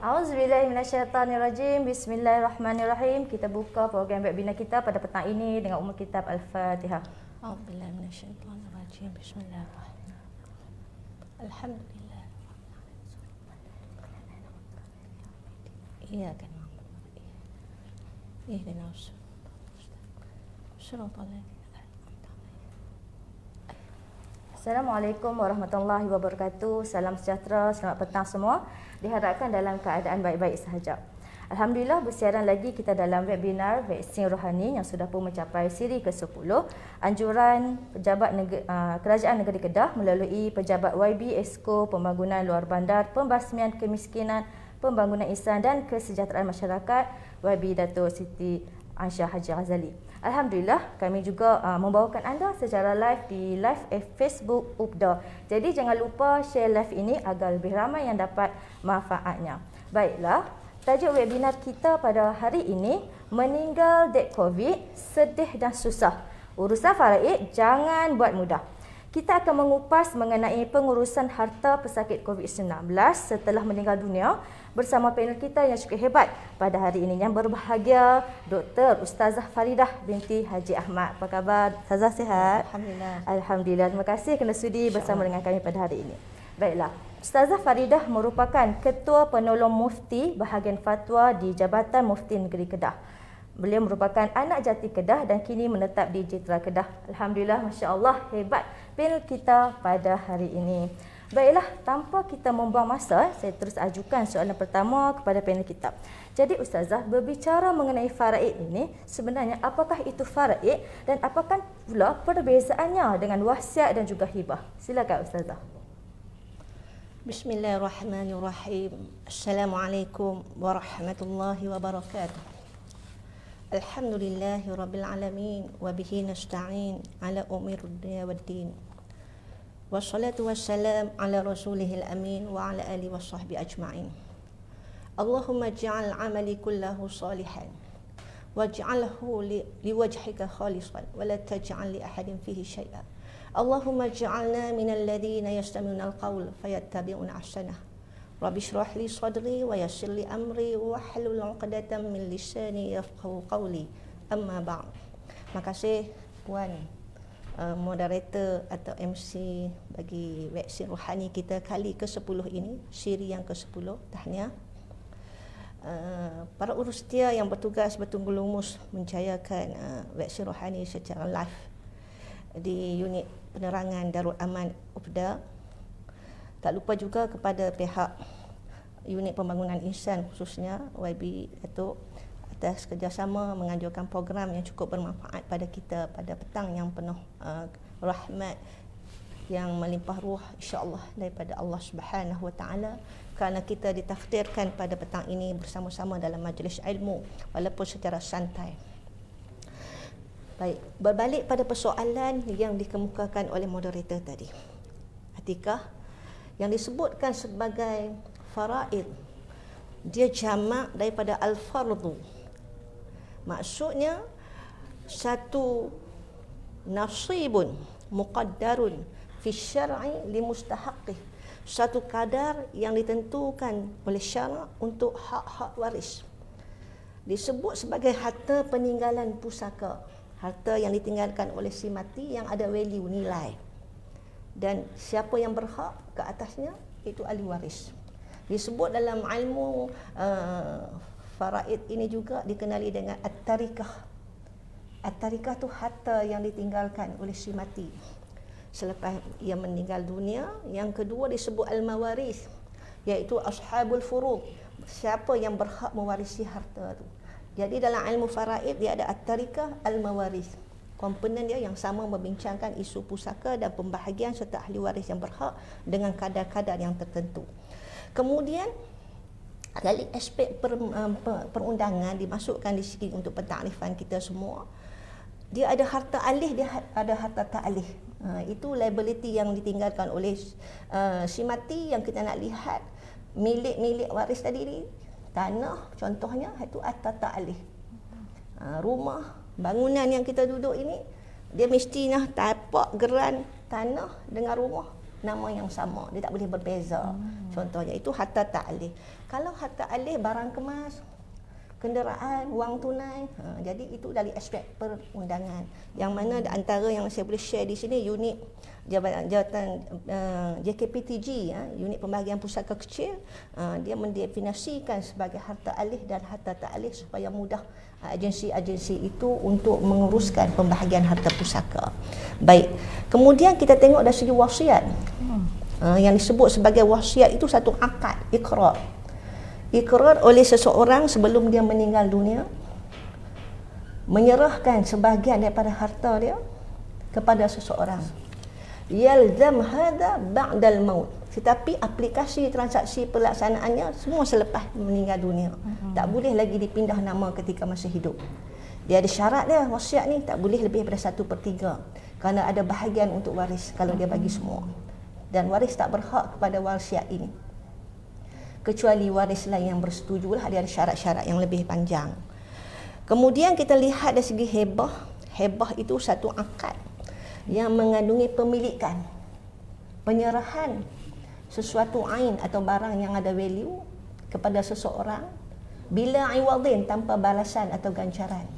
Auzubillahiminasyaitanirrajim. Bismillahirrahmanirrahim. Kita buka program webinar kita pada petang ini dengan umul kitab Al-Fatihah. Auzubillahiminasyaitanirrajim. Bismillahirrahmanirrahim. Alhamdulillah. Iyyaka na'budu wa iyyaka nasta'in. Ihdinas siratal ladzina Assalamualaikum warahmatullahi wabarakatuh. Salam sejahtera, selamat petang semua. Diharapkan dalam keadaan baik-baik sahaja. Alhamdulillah, bersiaran lagi kita dalam webinar vaksin rohani yang sudah pun mencapai siri ke-10. Anjuran pejabat Kerajaan Negeri Kedah melalui pejabat YB Esko Pembangunan Luar Bandar, Pembasmian Kemiskinan, Pembangunan Ihsan dan Kesejahteraan Masyarakat YB Datuk Siti Aisyah Haji Ghazali. Alhamdulillah, kami juga membawakan anda secara live di live Facebook UPDA. Jadi jangan lupa share live ini agar lebih ramai yang dapat manfaatnya. Baiklah, tajuk webinar kita pada hari ini, meninggal dek COVID, sedih dan susah. Urusan faraid jangan buat mudah. Kita akan mengupas mengenai pengurusan harta pesakit COVID-19 setelah meninggal dunia bersama panel kita yang cukup hebat pada hari ini. Yang berbahagia Dr. Ustazah Faridah binti Haji Ahmad. Apa khabar? Ustazah sihat? Alhamdulillah. Alhamdulillah. Terima kasih kerana sudi bersama dengan kami pada hari ini. Baiklah. Ustazah Faridah merupakan Ketua Penolong Mufti bahagian fatwa di Jabatan Mufti Negeri Kedah. Beliau merupakan anak jati Kedah dan kini menetap di Jitra Kedah. Alhamdulillah, Masya Allah, hebat panel kita pada hari ini. Baiklah, tanpa kita membuang masa, saya terus ajukan soalan pertama kepada panel kita. Jadi Ustazah, berbicara mengenai faraid ini, sebenarnya apakah itu faraid dan apakah pula perbezaannya dengan wasiat dan juga hibah? Silakan Ustazah. Bismillahirrahmanirrahim. Assalamualaikum warahmatullahi wabarakatuh. Alhamdulillahi rabbil alamin wa bihi nasta'in ala umuri dunya waddin. Wassalatu wassalam ala rasulihil amin wa ala alihi washabbihi ajma'in. Allahumma ij'al 'amali kullahu salihan waj'alhu liwajhika khalisan wa la taj'al li ahadin fihi syai'an. Allahumma ij'alna minal ladzina yastami'una al-qawl fayattabi'una ahsanah. Rabbi shrah li sadri wa yassir li amri wa hlul 'uqdatam min lisani yafqahu qawli. Amma ba'd. Terima kasih puan moderator atau MC bagi vaksin rohani kita kali ke-10 ini, siri yang ke-10. Tahniah. Para urus setia yang bertugas bertunggu lumus menjayakan vaksin rohani secara live di unit penerangan Darul Aman UPDA. Tak lupa juga kepada pihak unit pembangunan ihsan khususnya YB Datuk atas kerjasama menganjurkan program yang cukup bermanfaat pada kita pada petang yang penuh rahmat yang melimpah ruah insya-Allah daripada Allah Subhanahu wa taala, kerana kita ditakdirkan pada petang ini bersama-sama dalam majlis ilmu walaupun secara santai. Baik, berbalik pada persoalan yang dikemukakan oleh moderator tadi. Atikah yang disebutkan sebagai faraid, dia jamak daripada al-fardu. Maksudnya satu nasibun muqaddarun fi syar'i li mustahaqqih, satu kadar yang ditentukan oleh syarak untuk hak-hak waris. Disebut sebagai harta peninggalan pusaka, harta yang ditinggalkan oleh si mati yang ada value, nilai, dan siapa yang berhak ke atasnya itu ahli waris. Disebut dalam ilmu faraid ini juga dikenali dengan at-tarikah. At-tarikah tu harta yang ditinggalkan oleh si mati selepas ia meninggal dunia. Yang kedua disebut al-mawaris, iaitu ashabul furud, siapa yang berhak mewarisi harta tu. Jadi dalam ilmu faraid dia ada at-tarikah, al-mawaris. Komponen dia yang sama membincangkan isu pusaka dan pembahagian serta ahli waris yang berhak dengan kadar-kadar yang tertentu. Kemudian dari aspek perundangan dimasukkan di sini untuk pentakrifan kita semua. Dia ada harta alih, dia ada harta tak alih. Itu liability yang ditinggalkan oleh si mati yang kita nak lihat milik-milik waris tadi ni. Tanah contohnya itu harta tak alih. Rumah, bangunan yang kita duduk ini dia mestinya tapak geran tanah dengan rumah nama yang sama, dia tak boleh berbeza. Contohnya itu harta ta'lih. Kalau harta alih barang kemas, kenderaan, wang tunai, jadi itu dari aspek perundangan. Yang mana antara yang saya boleh share di sini unit jabatan JKPTG, unit pembahagian pusaka kecil, dia mendefinisikan sebagai harta alih dan harta ta'lih supaya mudah agensi-agensi itu untuk menguruskan pembahagian harta pusaka. Baik. Kemudian kita tengok dari segi wasiat. Yang disebut sebagai wasiat itu satu akad, ikrar. Ikrar oleh seseorang sebelum dia meninggal dunia, menyerahkan sebahagian daripada harta dia kepada seseorang. Yalzam hadha ba'dal maut. Tetapi aplikasi transaksi pelaksanaannya semua selepas meninggal dunia. Tak boleh lagi dipindah nama ketika masih hidup. Dia ada syarat dia, wasiat ni tak boleh lebih daripada 1/3. Kerana ada bahagian untuk waris kalau dia bagi semua. Dan waris tak berhak kepada wasiat ini. Kecuali waris lain yang bersetuju lah, dia ada syarat-syarat yang lebih panjang. Kemudian kita lihat dari segi hebah. Hebah itu satu akad yang mengandungi pemilikan, penyerahan sesuatu ain atau barang yang ada value kepada seseorang bila iwadin, tanpa balasan atau ganjaran.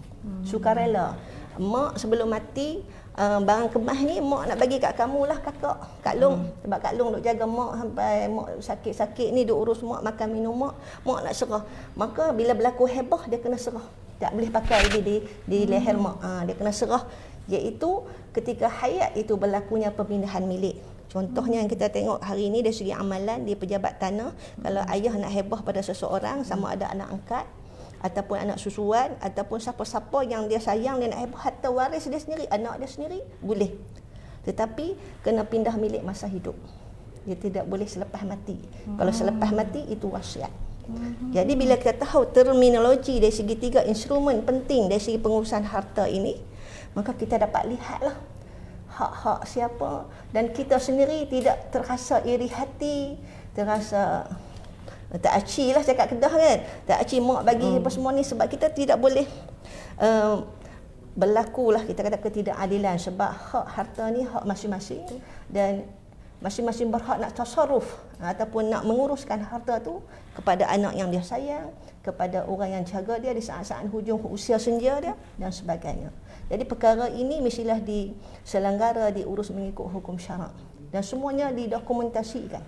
Sukarela. Mak sebelum mati, barang kemas ni mak nak bagi kat kamu lah kakak, Kak Long. Sebab Kak Long duk jaga mak sampai mak sakit-sakit ni, duk urus mak, makan minum mak nak serah. Maka bila berlaku hebah, dia kena serah. Tak boleh pakai di leher mak. Dia kena serah. Iaitu ketika hayat itu berlakunya pemindahan milik. Contohnya yang kita tengok hari ini dari segi amalan di pejabat tanah, kalau ayah nak hebah pada seseorang, sama ada anak angkat ataupun anak susuan ataupun siapa-siapa yang dia sayang, dia nak hebah harta waris dia sendiri, anak dia sendiri, boleh. Tetapi kena pindah milik masa hidup. Dia tidak boleh selepas mati. Kalau selepas mati itu wasiat. Jadi bila kita tahu terminologi dari segi 3 instrumen penting dari segi pengurusan harta ini, maka kita dapat lihatlah hak-hak siapa, dan kita sendiri tidak terasa iri hati, terasa tak aci lah cakap Kedah kan, tak aci mak bagi apa semua ni, sebab kita tidak boleh berlakulah kita kata ketidakadilan, sebab hak harta ni hak masing-masing dan masing-masing berhak nak tasarruf ataupun nak menguruskan harta tu kepada anak yang dia sayang, kepada orang yang jaga dia di saat-saat hujung usia senja dia dan sebagainya. Jadi perkara ini mestilah diselenggara, diurus mengikut hukum syarak dan semuanya didokumentasikan.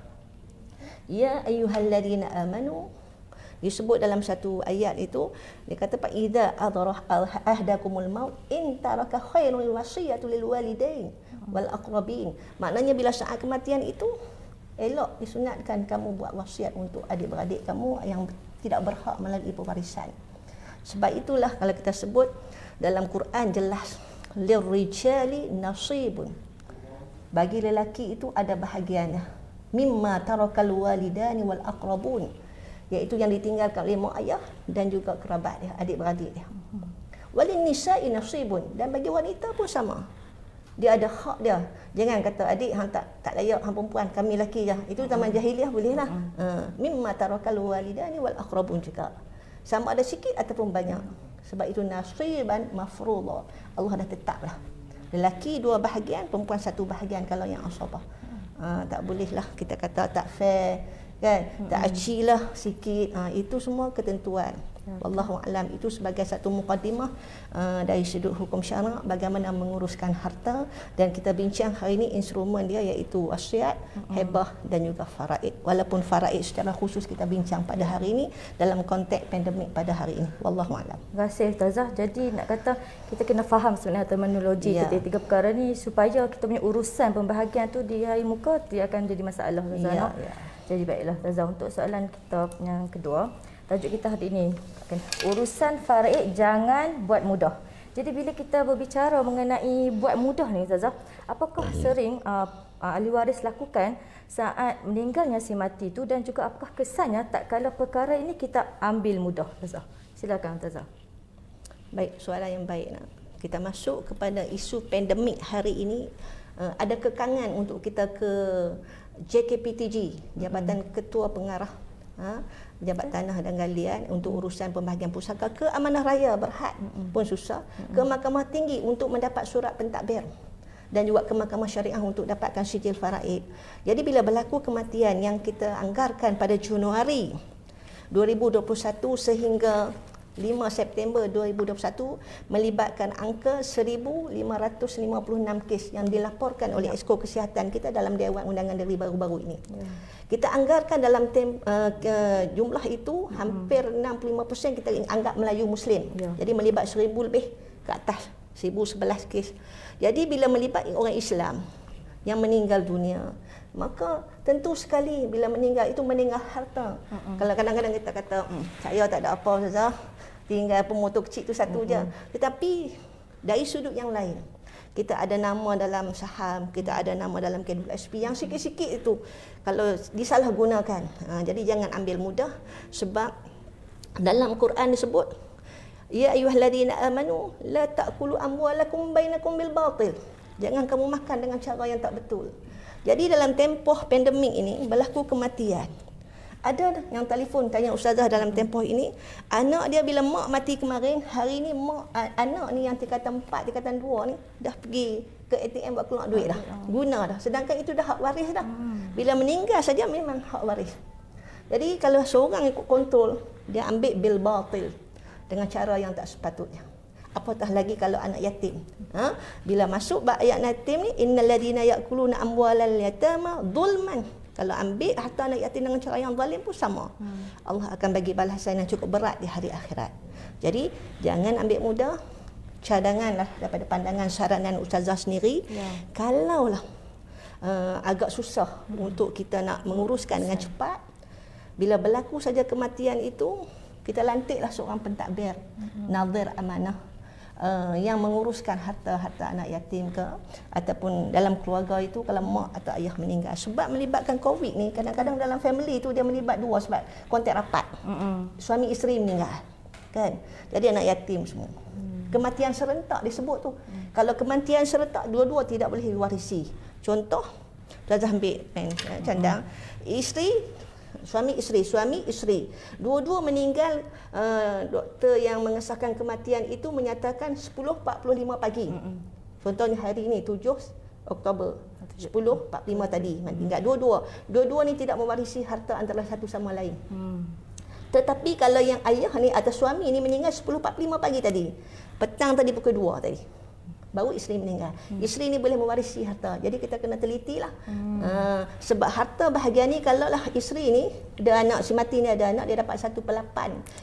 Ya ayyuhalladzina amanu, disebut dalam satu ayat itu, dia kata fa idza adrah ahdakumul maut in taraka khairul wasiyatu lil walidain wal aqrabin. Maknanya bila saat kematian itu, elok disunatkan kamu buat wasiat untuk adik-beradik kamu yang tidak berhak melalui pewarisan. Sebab itulah kalau kita sebut dalam Quran jelas, lirrijali nasibun, bagi lelaki itu ada bahagiannya, mimma tarakal walidani wal aqrabun, iaitu yang ditinggalkan oleh mak ayah dan juga kerabat dia, adik-beradik dia. Walin nisa'i nasibun, dan bagi wanita pun sama. Dia ada hak dia. Jangan kata adik hang tak layak, hang perempuan, kami lelaki je. Itu zaman jahiliah bolehlah. Mimma tarakal walidani wal aqrabun juga. Sama ada sikit ataupun banyak. Sebab itu nasiban mafruḍa. Allah dah tetaplah. Lelaki 2 bahagian, perempuan 1 bahagian kalau yang asabah. Tak bolehlah kita kata tak fair kan, tak acilah sikit. Itu semua ketentuan. Wallahu a'lam. Itu sebagai satu mukadimah dari sudut hukum syarak bagaimana menguruskan harta, dan kita bincang hari ini instrumen dia iaitu wasiat, hebah dan juga faraid. Walaupun faraid secara khusus kita bincang pada hari ini dalam konteks pandemik pada hari ini. Wallahu a'lam. Terima kasih Ustazah. Jadi nak kata kita kena faham sebenarnya terminologi ketiga perkara ni supaya kita punya urusan pembahagian tu di hari muka dia akan jadi masalah Ustazah. Jadi baiklah Ustazah, untuk soalan kita yang kedua, tajuk kita hari ini urusan faraid jangan buat mudah. Jadi bila kita berbicara mengenai buat mudah ni Ustazah, apakah sering ahli waris lakukan saat meninggalnya si mati tu, dan juga apakah kesannya tak kala perkara ini kita ambil mudah Ustazah? Silakan Ustazah. Baik, soalan yang baik. Kita masuk kepada isu pandemik hari ini. Ada kekangan untuk kita ke JKPTG, Jabatan Ketua Pengarah pejabat tanah dan galian untuk urusan pembahagian pusaka, ke amanah raya berhad pun susah, ke mahkamah tinggi untuk mendapat surat pentadbir, dan juga ke mahkamah syariah untuk dapatkan sijil faraid. Jadi bila berlaku kematian yang kita anggarkan pada Januari 2021 sehingga 5 September 2021 melibatkan angka 1,556 kes yang dilaporkan oleh Esko Kesihatan kita dalam Dewan Undangan Negeri baru-baru ini. Kita anggarkan dalam jumlah itu hampir 65% kita anggap Melayu Muslim. Jadi melibat 1,000 lebih ke atas, 1,011 kes. Jadi bila melibat orang Islam yang meninggal dunia, maka tentu sekali bila meninggal itu meninggal harta. Kalau kadang-kadang kita kata saya tak ada apa Ustazah, tinggal pemotor kecil tu satu je. Tetapi dari sudut yang lain, kita ada nama dalam saham, kita ada nama dalam Kedul SP yang sikit-sikit itu kalau disalahgunakan. Jadi jangan ambil mudah, sebab dalam Quran disebut ya ayyuhallazina amanu la ta'kulu amwalakum bainakum bil batil. Jangan kamu makan dengan cara yang tak betul. Jadi dalam tempoh pandemik ini berlaku kematian. Ada yang telefon tanya Ustazah dalam tempoh ini, anak dia bila mak mati kemarin, hari ni anak ni yang tingkatan 4, tingkatan 2 ni dah pergi ke ATM buat keluar duit dah. Guna dah. Sedangkan itu dah hak waris dah. Bila meninggal saja memang hak waris. Jadi kalau seorang ikut kontrol, dia ambil bil batil dengan cara yang tak sepatutnya. Apatah lagi kalau anak yatim. Bila masuk bab ayat yatim ni, innal ladina ya'kuluna amwalal yatama zulman. Kalau ambil harta anak yatim dengan cara yang zalim pun sama. Allah akan bagi balasan yang cukup berat di hari akhirat. Jadi jangan ambil mudah. Cadanganlah daripada pandangan saranan Ustazah sendiri. Kalaulah agak susah untuk kita nak menguruskan dengan cepat, bila berlaku saja kematian itu, kita lantiklah seorang pentadbir, nazir amanah, yang menguruskan harta-harta anak yatim ke, ataupun dalam keluarga itu kalau mak atau ayah meninggal. Sebab melibatkan COVID ni, kadang-kadang dalam family itu dia melibat dua sebab kontak rapat. Suami isteri meninggal, kan? Jadi anak yatim semua. Kematian serentak disebut tu. Kalau kematian serentak, dua-dua tidak boleh diwarisi. Contoh, Ustazah ambil candang, suami isteri, dua-dua meninggal. Doktor yang mengesahkan kematian itu menyatakan 10.45 pagi. Contohnya hari ini 7 Oktober 10.45 tadi meninggal dua-dua ni tidak mewarisi harta antara satu sama lain. Tetapi kalau yang ayah ni atau suami ni meninggal 10.45 pagi tadi, petang tadi pukul 2 tadi, baru isteri meninggal. Isteri ni boleh mewarisi harta. Jadi kita kena telitilah. Sebab harta bahagian ni, kalau lah isteri ni ada anak, si mati ni ada anak, dia dapat 1/8.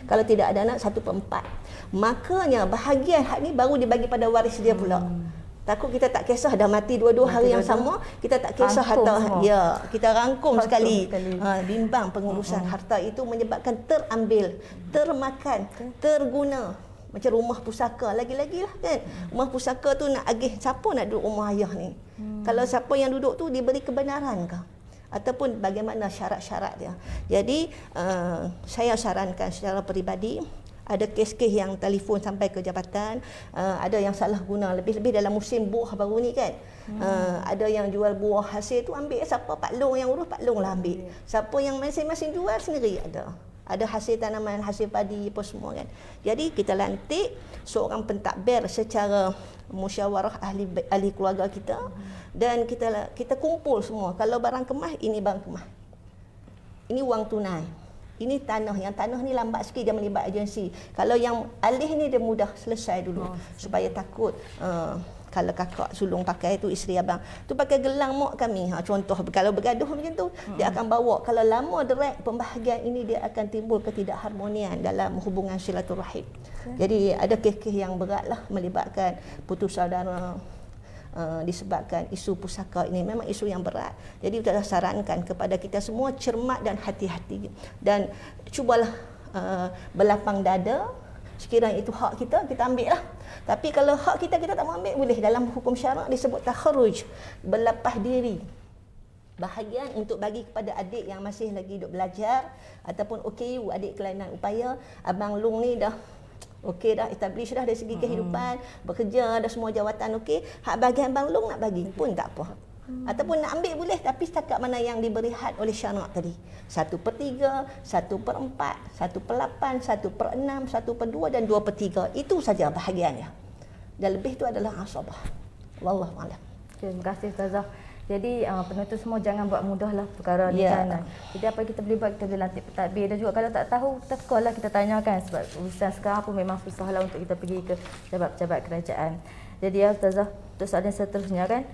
Kalau tidak ada anak 1/4. Makanya bahagian hak ni baru dibagi pada waris dia pula. Takut kita tak kisah dah mati dua-dua hari yang sama, kita tak kisah harta. Ya, kita rangkum sekali. Bimbang pengurusan harta itu menyebabkan terambil, termakan, terguna. Macam rumah pusaka lagi-lagi lah kan. Rumah pusaka tu nak agih, siapa nak duduk rumah ayah ni? Kalau siapa yang duduk tu diberi kebenaran ke? Ataupun bagaimana syarat-syarat dia? Jadi saya sarankan secara peribadi, ada kes-kes yang telefon sampai ke jabatan, ada yang salah guna, lebih-lebih dalam musim buah baru ni kan. Ada yang jual buah hasil tu ambil, siapa Pak Long yang urus, Pak Long lah ambil. Siapa yang masing-masing jual sendiri ada hasil tanaman, hasil padi apa semua kan. Jadi kita lantik seorang pentadbir secara musyawarah ahli keluarga kita, dan kita kumpul semua. Kalau barang kemas, ini barang kemas, ini wang tunai, ini tanah. Yang tanah ni lambat sikit dia melibat agensi. Kalau yang alih ni dia mudah selesai dulu, supaya takut kalau kakak sulung pakai tu, isteri abang tu pakai gelang mak kami. Contoh kalau bergaduh macam tu, dia akan bawa. Kalau lama direct pembahagian ini, dia akan timbul ketidakharmonian dalam hubungan silaturahim. Jadi ada kes-kes yang beratlah melibatkan putus saudara, disebabkan isu pusaka ini. Memang isu yang berat. Jadi kita sarankan kepada kita semua cermat dan hati-hati, dan cubalah berlapang dada. Sekiranya itu hak kita, kita ambil lah. Tapi kalau hak kita tak mau ambil, boleh. Dalam hukum syarak disebut takharuj, berlepas diri. Bahagian untuk bagi kepada adik yang masih lagi duk belajar, ataupun OKU, adik kelainan upaya. Abang Long ni dah okey dah, establish dah dari segi kehidupan, bekerja dah, semua jawatan okey. Hak bahagian Abang Long nak bagi pun tak apa. Ataupun nak ambil boleh, tapi setakat mana yang diberi had oleh syarak tadi. 1/3, 1/4, 1/8, 1/6, 1/2 dan 2/3. Itu saja bahagiannya. Dan lebih itu adalah asabah. Wallahu a'lam. Terima kasih Ustazah. Jadi penonton semua jangan buat mudahlah perkara ni kan. Jadi apa yang kita boleh buat, kita boleh lantik pentadbir, dan juga kalau tak tahu kita call lah, kita tanyakan, sebab urusan sekarang pun memang susahlah untuk kita pergi ke pejabat-pejabat kerajaan. Jadi ya Ustazah, untuk soalan seterusnya kan,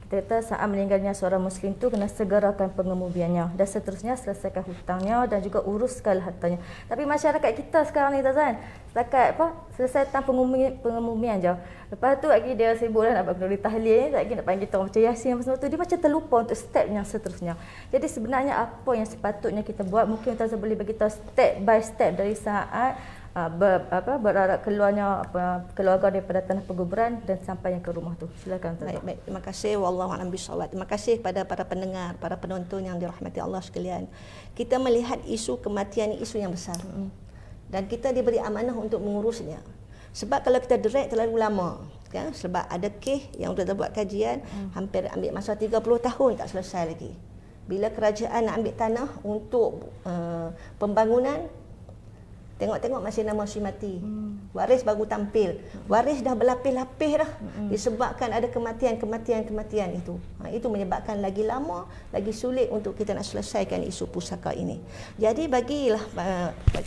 kita kata saat meninggalnya seorang Muslim tu kena segerakan pengemudiannya, dan seterusnya selesaikan hutangnya dan juga uruskan hartanya. Tapi masyarakat kita sekarang ni Ustazah, setakat selesai tentang pengemudian je. Lepas tu lagi dia sibuk lah nak buat kenduri tahlil, lagi nak panggil kita orang baca yasin apa semua tu, dia macam terlupa untuk step yang seterusnya. Jadi sebenarnya apa yang sepatutnya kita buat, mungkin Ustazah boleh bagi tahu step by step dari saat berarak keluarnya keluarga daripada tanah penguburan dan sampainya ke rumah tu. Silakan Ustazah. Baik, terima kasih. Wallahu a'lam bishawab. Terima kasih kepada para pendengar, para penonton yang dirahmati Allah sekalian. Kita melihat isu kematian ini isu yang besar. Dan kita diberi amanah untuk mengurusnya. Sebab kalau kita direct terlalu lama, kan? Sebab ada kes yang sudah buat kajian, hampir ambil masa 30 tahun tak selesai lagi. Bila kerajaan nak ambil tanah untuk pembangunan, tengok-tengok masih nama si mati. Waris baru tampil. Waris dah berlapis-lapis dah. Disebabkan ada kematian itu. Itu menyebabkan lagi lama, lagi sulit untuk kita nak selesaikan isu pusaka ini. Jadi bagilah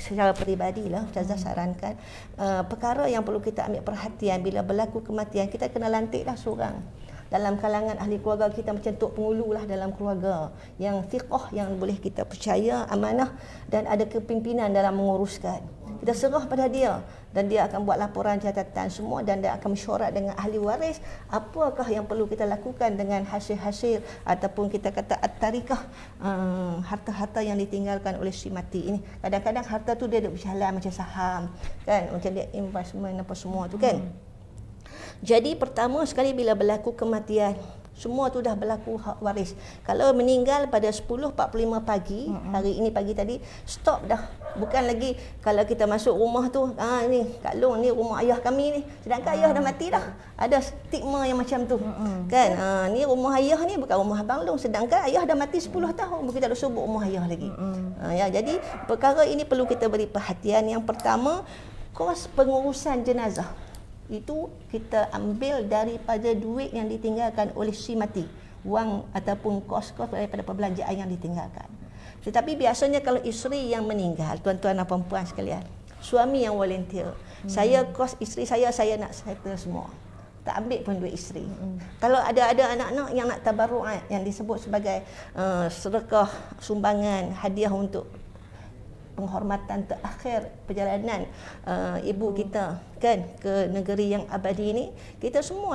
secara peribadilah Ustazah sarankan perkara yang perlu kita ambil perhatian bila berlaku kematian, kita kena lantiklah seorang dalam kalangan ahli keluarga kita, macam tok pengulu lah dalam keluarga yang thiqah, yang boleh kita percaya, amanah dan ada kepimpinan dalam menguruskan. Kita serah pada dia dan dia akan buat laporan catatan semua, dan dia akan mesyuarat dengan ahli waris apakah yang perlu kita lakukan dengan hasil-hasil ataupun kita kata at-tarikah, harta-harta yang ditinggalkan oleh si mati ini. Kadang-kadang harta tu dia ada berjalan macam saham kan, macam dia investment apa semua tu kan. Jadi pertama sekali bila berlaku kematian, semua tu dah berlaku hak waris. Kalau meninggal pada 10.45 pagi, hari ini pagi tadi, stop dah. Bukan lagi kalau kita masuk rumah tu, ni Kak Long ni rumah ayah kami ni, sedangkan ayah dah mati dah. Ada stigma yang macam tu. Kan? Ni rumah ayah ni bukan rumah Abang Long, sedangkan ayah dah mati 10 tahun, kita dah sebut rumah ayah lagi. Jadi perkara ini perlu kita beri perhatian. Yang pertama, kos pengurusan jenazah. Itu kita ambil daripada duit yang ditinggalkan oleh si mati, wang ataupun kos-kos daripada perbelanjaan yang ditinggalkan. Tetapi biasanya kalau isteri yang meninggal, tuan-tuan dan puan-puan sekalian, suami yang volunteer, saya kos isteri saya nak settle semua, tak ambil pun duit isteri. Kalau ada anak-anak yang nak tabarruat, yang disebut sebagai sedekah, sumbangan, hadiah untuk penghormatan terakhir perjalanan ibu kita kan ke negeri yang abadi ini, kita semua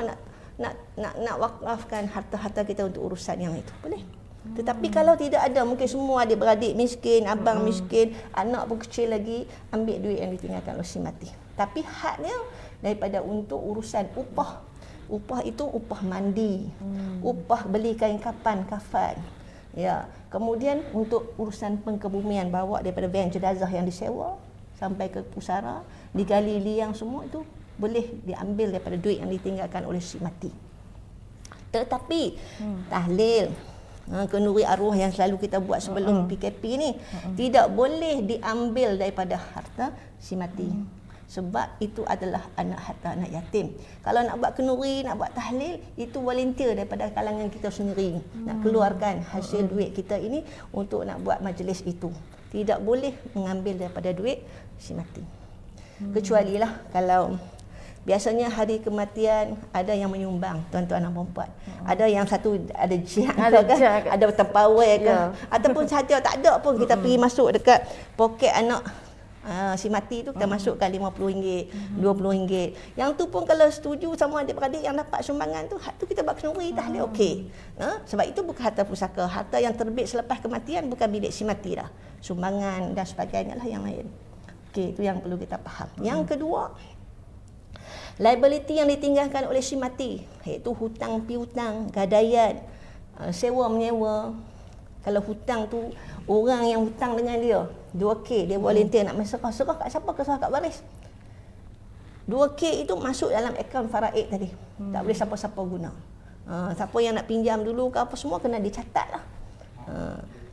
nak wakafkan harta-harta kita untuk urusan yang itu. Boleh. Tetapi kalau tidak ada, mungkin semua adik-beradik miskin, abang miskin, anak pun kecil lagi, ambil duit yang ditinggalkan oleh si mati. Tapi hadnya daripada untuk urusan upah. Upah itu upah mandi, upah beli kain kafan. Ya, kemudian untuk urusan pengkebumian, bawa daripada van jenazah yang disewa sampai ke pusara, digali liang, semua itu boleh diambil daripada duit yang ditinggalkan oleh si mati. Tetapi tahlil, kenduri arwah yang selalu kita buat sebelum PKP ni tidak boleh diambil daripada harta si mati. Sebab itu adalah harta anak yatim. Kalau nak buat kenduri, nak buat tahlil, itu volunteer daripada kalangan kita sendiri. Nak keluarkan hasil duit kita ini untuk nak buat majlis itu. Tidak boleh mengambil daripada duit si mati. Kecuali lah kalau biasanya hari kematian ada yang menyumbang, tuan-tuan dan puan-puan. Ada yang satu ada jak kan? Ada terpawai kan? Ataupun saja tak ada pun kita pergi masuk dekat poket anak si mati tu, kita masukkan RM50, RM20. Yang tu pun kalau setuju sama adik-beradik yang dapat sumbangan tu, hak tu kita buat kenduri tahlil okey. Sebab itu bukan harta pusaka. Harta yang terbit selepas kematian bukan milik si mati dah. Sumbangan dan sebagainya lah yang lain. Okey, itu yang perlu kita faham. Yang kedua, liability yang ditinggalkan oleh si mati, iaitu hutang piutang, gadaian, sewa menyewa. Kalau hutang tu orang yang hutang dengan dia 2K, dia volunteer nak serah kat siapa? Serah kat waris. 2K itu masuk dalam akaun faraid tadi. Tak boleh siapa-siapa guna. Siapa yang nak pinjam dulu ke apa semua kena dicatat lah.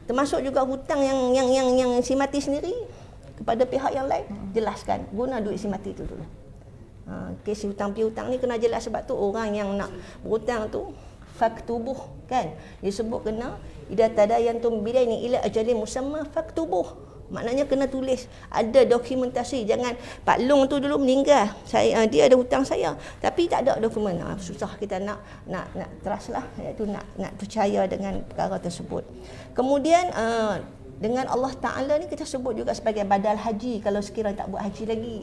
Termasuk juga hutang yang si mati sendiri kepada pihak yang lain, jelaskan guna duit si mati itu dulu. Kes hutang piutang ni kena jelas, sebab tu orang yang nak berhutang tu faktubuh kan, disebut kena idza tadayantum bidaini ila ajalin musamma faktubuh. Maknanya kena tulis, ada dokumentasi. Jangan Pak Long tu dulu meninggal, dia ada hutang saya tapi tak ada dokumen. Susah kita nak trust lah, iaitu nak percaya dengan perkara tersebut. Kemudian dengan Allah Ta'ala ni kita sebut juga sebagai badal haji kalau sekiranya tak buat haji lagi.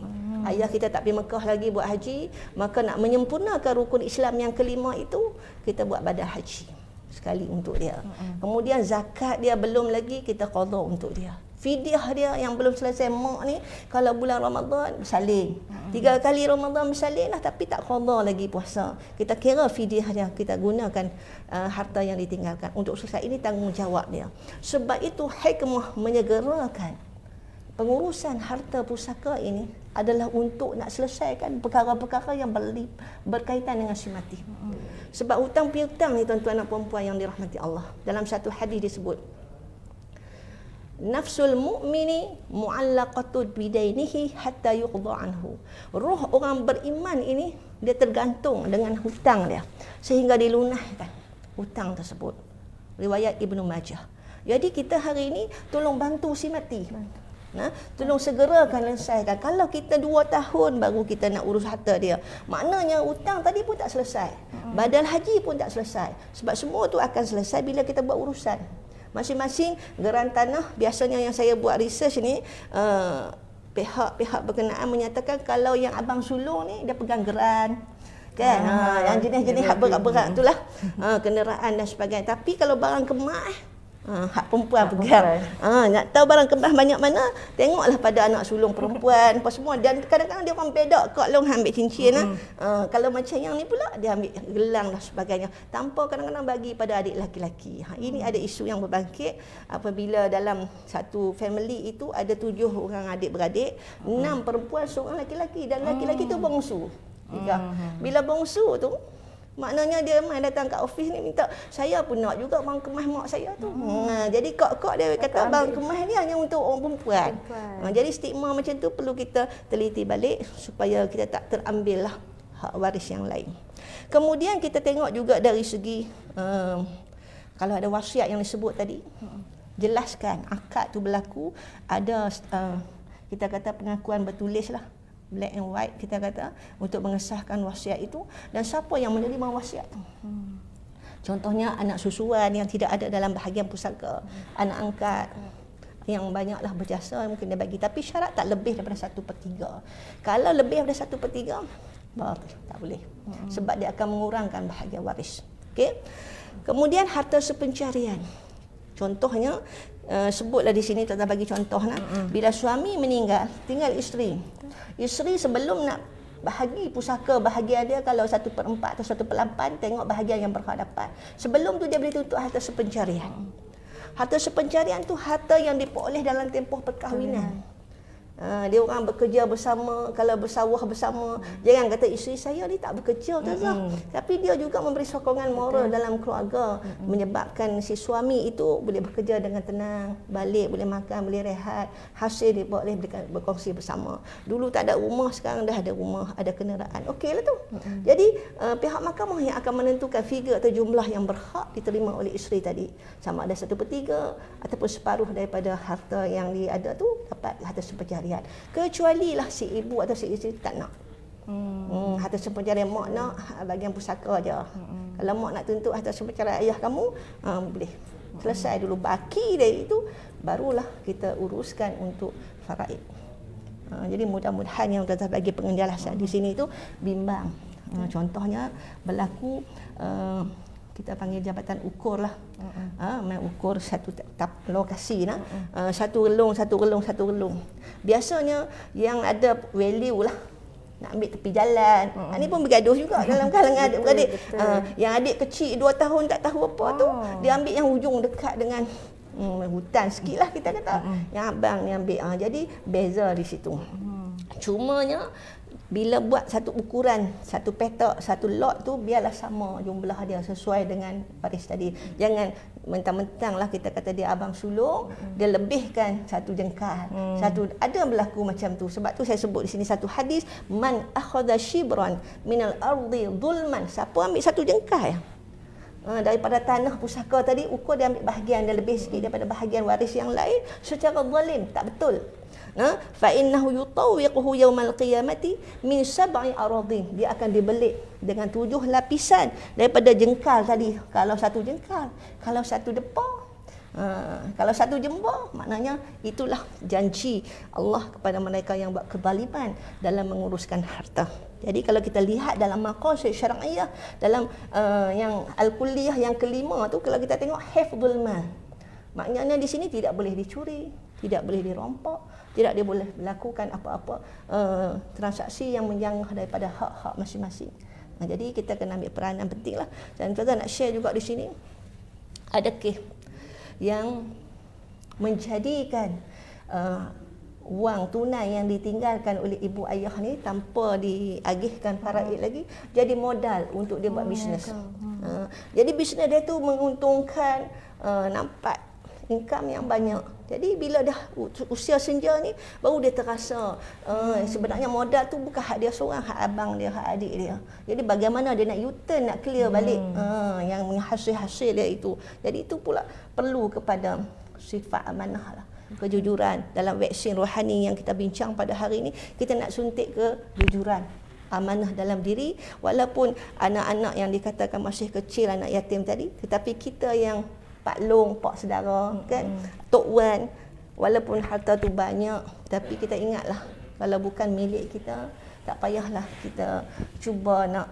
Ayah kita tak pergi Mekah lagi buat haji, maka nak menyempurnakan rukun Islam yang kelima itu, kita buat badal haji sekali untuk dia. Kemudian zakat dia belum lagi, kita qada untuk dia. Fidyah dia yang belum selesai, mak ni kalau bulan Ramadan bersalin, 3 kali Ramadan bersalin lah, tapi tak qada lagi puasa, kita kira fidyah dia, kita gunakan harta yang ditinggalkan untuk selesai. Ini tanggungjawab dia. Sebab itu hikmah menyegerakan pengurusan harta pusaka ini adalah untuk nak selesaikan perkara-perkara yang berkaitan dengan si mati. Sebab hutang piutang ni tuan-tuan dan puan-puan yang dirahmati Allah, dalam satu hadis disebut, nafsul mu'mini mu'allaqatud bidainihi hatta yuqda anhu. Roh orang beriman ini dia tergantung dengan hutang dia sehingga dilunaskan hutang tersebut. Riwayat Ibnu Majah. Jadi kita hari ini tolong bantu si mati. Tolong segerakan selesaikan. Kalau kita 2 tahun baru kita nak urus harta dia, maknanya hutang tadi pun tak selesai, badal haji pun tak selesai. Sebab semua tu akan selesai bila kita buat urusan. Masing-masing geran tanah, biasanya yang saya buat research ni, pihak-pihak berkenaan menyatakan kalau yang abang sulung ni dia pegang geran kan, yang jenis-jenis hak berat-berat itulah, kenderaan dan sebagainya. Tapi kalau barang kemas, hak perempuan pegang. Nak tahu barang kemas banyak mana, tengoklah pada anak sulung perempuan apa semua. Dan kadang-kadang dia orang bedak, Kak Long ambil cincin. Kalau macam yang ni pula dia ambil gelang dan sebagainya, tanpa kadang-kadang bagi pada adik laki-laki. Ini ada isu yang berbangkit apabila dalam satu family itu ada 7 orang adik-beradik, 6 perempuan, 1 laki-laki, dan laki-laki tu bongsu. Bila bongsu tu, maknanya dia mai datang kat office ni minta, saya pun nak juga bang kemas mak saya tu. Jadi kak dia kata bang kemas ni hanya untuk orang perempuan. Jadi stigma macam tu perlu kita teliti balik supaya kita tak terambil lah hak waris yang lain. Kemudian kita tengok juga dari segi kalau ada wasiat yang disebut tadi, jelaskan akad tu berlaku, ada kita kata pengakuan bertulis lah, black and white kita kata, untuk mengesahkan wasiat itu, dan siapa yang menerima wasiat tu. Contohnya anak susuan yang tidak ada dalam bahagian pusaka, anak angkat yang banyaklah berjasa mungkin dia bagi, tapi syarat tak lebih daripada 1/3. Kalau lebih daripada 1/3 tak boleh, sebab dia akan mengurangkan bahagian waris. Okey. Kemudian harta sepencarian, contohnya sebutlah di sini, tuan-tuan bagi contoh bila suami meninggal tinggal isteri sebelum nak bahagi pusaka bahagian dia, kalau 1/4 atau 1/8, tengok bahagian yang berhak dapat. Sebelum tu dia boleh tuntut harta sepencarian. Harta sepencarian tu harta yang diperoleh dalam tempoh perkahwinan. Dia orang bekerja bersama, kalau bersawah bersama. Jangan kata isteri saya ni tak bekerja, tapi dia juga memberi sokongan moral dalam keluarga, menyebabkan si suami itu boleh bekerja dengan tenang, balik boleh makan, boleh rehat, hasil dia boleh berkongsi bersama. Dulu tak ada rumah, sekarang dah ada rumah, ada kenderaan. Okeylah tu. Jadi pihak mahkamah yang akan menentukan figure atau jumlah yang berhak diterima oleh isteri tadi, sama ada 1/3 ataupun separuh daripada harta yang dia ada tu dapat harta sepencarian. Kecuali lah si ibu atau si isteri tak nak. Harta sepencarian mak nak bagian pusaka aja. Kalau mak nak tuntut harta sepencarian ayah kamu, boleh. Selesai dulu, baki dari itu barulah kita uruskan untuk faraid. Jadi mudah-mudahan yang tuan-tuan bagi penjelasan di sini itu bimbang. Contohnya berlaku kita panggil jabatan ukur lah, mengukur satu lokasi lah, satu relung. Biasanya yang ada value lah, nak ambil tepi jalan. Ini pun bergaduh juga dalam kalangan adik-beradik. Yang adik kecil 2 tahun tak tahu apa tu, dia ambil yang hujung dekat dengan hutan sikit lah kita kata. Yang abang ni ambil. Jadi beza di situ. Cumanya bila buat satu ukuran, satu petak, satu lot tu biarlah sama jumlah dia sesuai dengan baris tadi. Jangan mentang-mentang lah kita kata dia abang sulung, dia lebihkan satu jengkal. Satu ada berlaku macam tu. Sebab tu saya sebut di sini satu hadis, man akhadha shibran minal ardi zulman. Siapa ambil satu jengkal daripada tanah pusaka tadi, ukur dia ambil bahagian dia lebih sikit daripada bahagian waris yang lain secara zalim, tak betul. Fa innahu yutawiquhu yaumal qiyamati min sab'i aradin. Dia akan dibelit dengan 7 lapisan daripada jengkal tadi. Kalau satu jengkal, kalau satu depa, kalau satu jembar, maknanya itulah janji Allah kepada mereka yang buat kezaliman dalam menguruskan harta. Jadi kalau kita lihat dalam maqasid syar'iyyah, dalam yang al-kulliyah yang kelima tu, kalau kita tengok hifdzul mal, maknanya di sini tidak boleh dicuri, tidak boleh dirompak, tidak dia boleh melakukan apa-apa transaksi yang menjanggah daripada hak-hak masing-masing. Jadi kita kena ambil peranan penting lah. Dan kita nak share juga di sini, ada kes yang menjadikan wang tunai yang ditinggalkan oleh ibu ayah ni tanpa diagihkan faraid lagi jadi modal untuk dia buat bisnes. Jadi bisnes dia tu menguntungkan, nampak income yang banyak. Jadi bila dah usia senja ni baru dia terasa sebenarnya modal tu bukan hak dia seorang, hak abang dia, hak adik dia. Jadi bagaimana dia nak U-turn, nak clear balik yang hasil-hasil dia itu. Jadi itu pula perlu kepada sifat amanah lah, kejujuran. Dalam vaksin rohani yang kita bincang pada hari ini, kita nak suntik kejujuran, amanah dalam diri. Walaupun anak-anak yang dikatakan masih kecil, anak yatim tadi, tetapi kita yang Pak Long, Pak Saudara, kan, Tok Wan, walaupun harta tu banyak, tapi kita ingatlah kalau bukan milik kita, tak payahlah kita cuba nak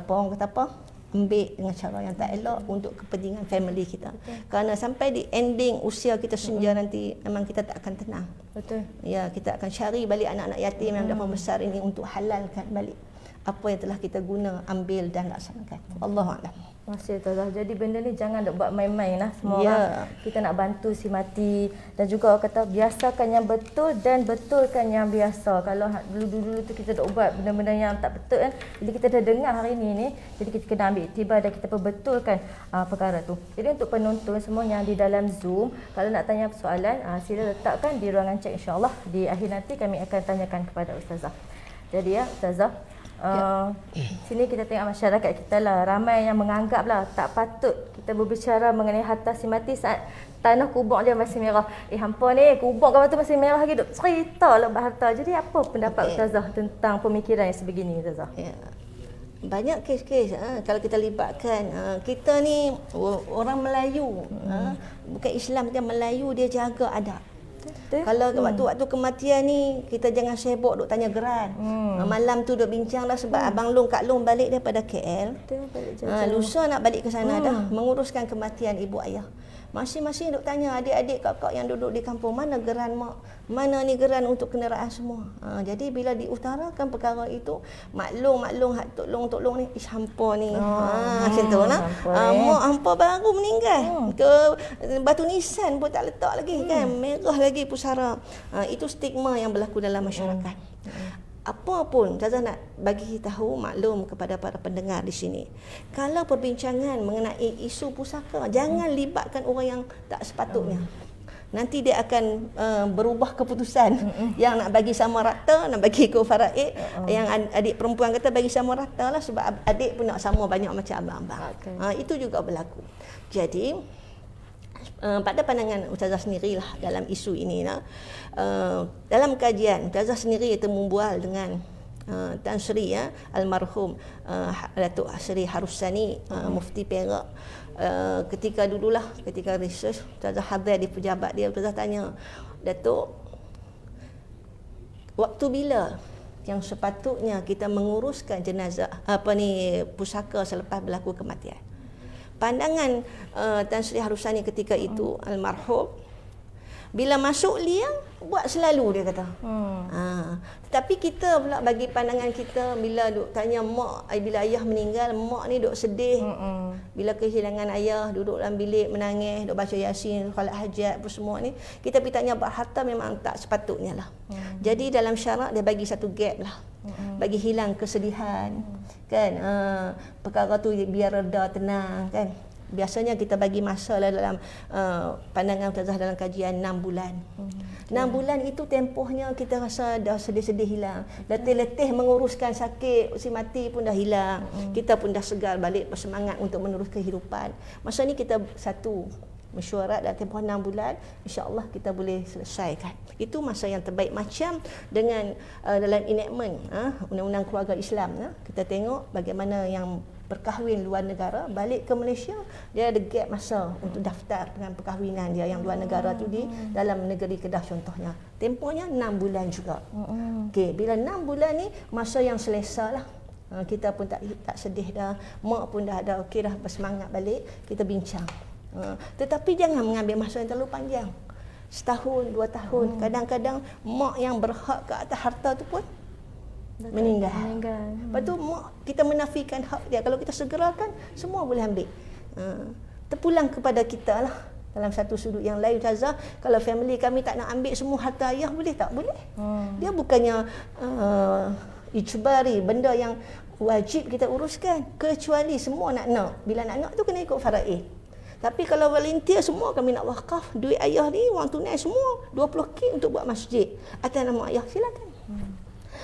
orang kata ambil dengan cara yang tak elok untuk kepentingan family kita. Kerana sampai di ending usia kita senja nanti, memang kita tak akan tenang. Betul. Ya, kita akan cari balik anak-anak yatim yang dah membesar ini untuk halalkan balik apa yang telah kita guna, ambil dan laksanakan. Allahu a'lam. Masya Allah. Jadi benda ni jangan nak buat main-main lah semua orang. Kita nak bantu si mati. Dan juga orang kata biasakan yang betul dan betulkan yang biasa. Kalau dulu-dulu tu kita nak buat benda-benda yang tak betul kan. Jadi kita dah dengar hari ni, jadi kita kena ambil iktibar dan kita perbetulkan perkara tu. Jadi untuk penonton semua yang di dalam Zoom, kalau nak tanya soalan, sila letakkan di ruangan chat, insya-Allah. Di akhir nanti kami akan tanyakan kepada Ustazah. Jadi ya Ustazah, sini kita tengok masyarakat kita lah, ramai yang menganggap lah tak patut kita berbicara mengenai harta si mati saat tanah kubur dia masih merah. Hampa ni kubur kau tu masih merah lagi, duk cerita lah harta. Jadi apa pendapat Ustazah tentang pemikiran yang sebegini Ustazah? Banyak kes-kes kalau kita libatkan. Kita ni orang Melayu, bukan Islam, dia Melayu, dia jaga adab. Kalau waktu-waktu kematian ni, kita jangan sibuk duk tanya geran. Malam tu duk bincang dah sebab abang Long, Kak Long balik daripada KL. Lusa nak balik ke sana dah menguruskan kematian ibu ayah. Masing-masing duk tanya adik-adik, kakak yang duduk di kampung, mana geran mak? Mana ni geran untuk kenderaan semua? Jadi bila diutarakan perkara itu, maklum hak Tok Long ni hampa ni. Macam tu lah. Mak hampa baru meninggal. Ke batu nisan pun tak letak lagi kan. Merah lagi pusara. Itu stigma yang berlaku dalam masyarakat. Apa pun Ustazah nak bagi tahu, maklum kepada para pendengar di sini, kalau perbincangan mengenai isu pusaka, jangan libatkan orang yang tak sepatutnya. Nanti dia akan berubah keputusan. Yang nak bagi sama rata, nak bagi ikut faraid. Yang adik perempuan kata bagi sama rata lah, sebab adik pun nak sama banyak macam abang-abang. Itu juga berlaku. Jadi pada pandangan Ustazah sendirilah dalam isu ini, dalam kajian Ustazah sendiri itu membual dengan Tan Sri almarhum Datuk Sri Harusani, Mufti Perak. Ketika dululah ketika research, Ustazah hadir di pejabat dia, Ustazah tanya, Datuk, waktu bila yang sepatutnya kita menguruskan jenazah pusaka selepas berlaku kematian? Pandangan Tan Sri Harusani ketika itu almarhum, bila masuk liang buat selalu, dia kata. Tetapi kita pula bagi pandangan kita, bila duk tanya mak, bila ayah meninggal, mak ni duk sedih. Bila kehilangan ayah, duduk dalam bilik menangis, duk baca Yasin, solat hajat apa semua ni. Kita pergi tanya bab harta, memang tak sepatutnya lah. Jadi dalam syarak dia bagi satu gap lah. bagi hilang kesedihan, kan? Perkara tu biar reda, tenang, kan? Biasanya kita bagi masa dalam pandangan Ustazah dalam kajian 6 bulan. 6 bulan itu tempohnya kita rasa dah sedih-sedih hilang. Letih-letih menguruskan sakit, si mati pun dah hilang. Kita pun dah segar balik, bersemangat untuk menerus kehidupan. Masa ni kita satu mesyuarat dalam tempoh 6 bulan, insya-Allah kita boleh selesaikan. Itu masa yang terbaik. Macam dengan dalam enactment undang-undang keluarga Islam, kita tengok bagaimana yang berkahwin luar negara balik ke Malaysia, dia ada gap masa untuk daftar dengan perkahwinan dia yang luar negara tu di dalam negeri Kedah contohnya. Tempohnya 6 bulan juga. Okey, bila 6 bulan ni masa yang selesa lah. Kita pun tak sedih dah, mak pun dah ada okey dah, bersemangat balik, kita bincang. Tetapi jangan mengambil masa yang terlalu panjang. Setahun, 2 tahun. Kadang-kadang mak yang berhak ke atas harta tu pun meninggal. Lepas tu kita menafikan hak dia. Kalau kita segerakan, semua boleh ambil. Terpulang kepada kita lah. Dalam satu sudut yang lain, Ustazah, kalau family kami tak nak ambil semua harta ayah, boleh tak? Boleh. Dia bukannya ijbari, benda yang wajib kita uruskan. Kecuali semua nak. Bila nak tu kena ikut faraid. Tapi kalau volunteer semua kami nak wakaf, duit ayah ni, wang tunai semua, 20k untuk buat masjid atas nama ayah, silakan.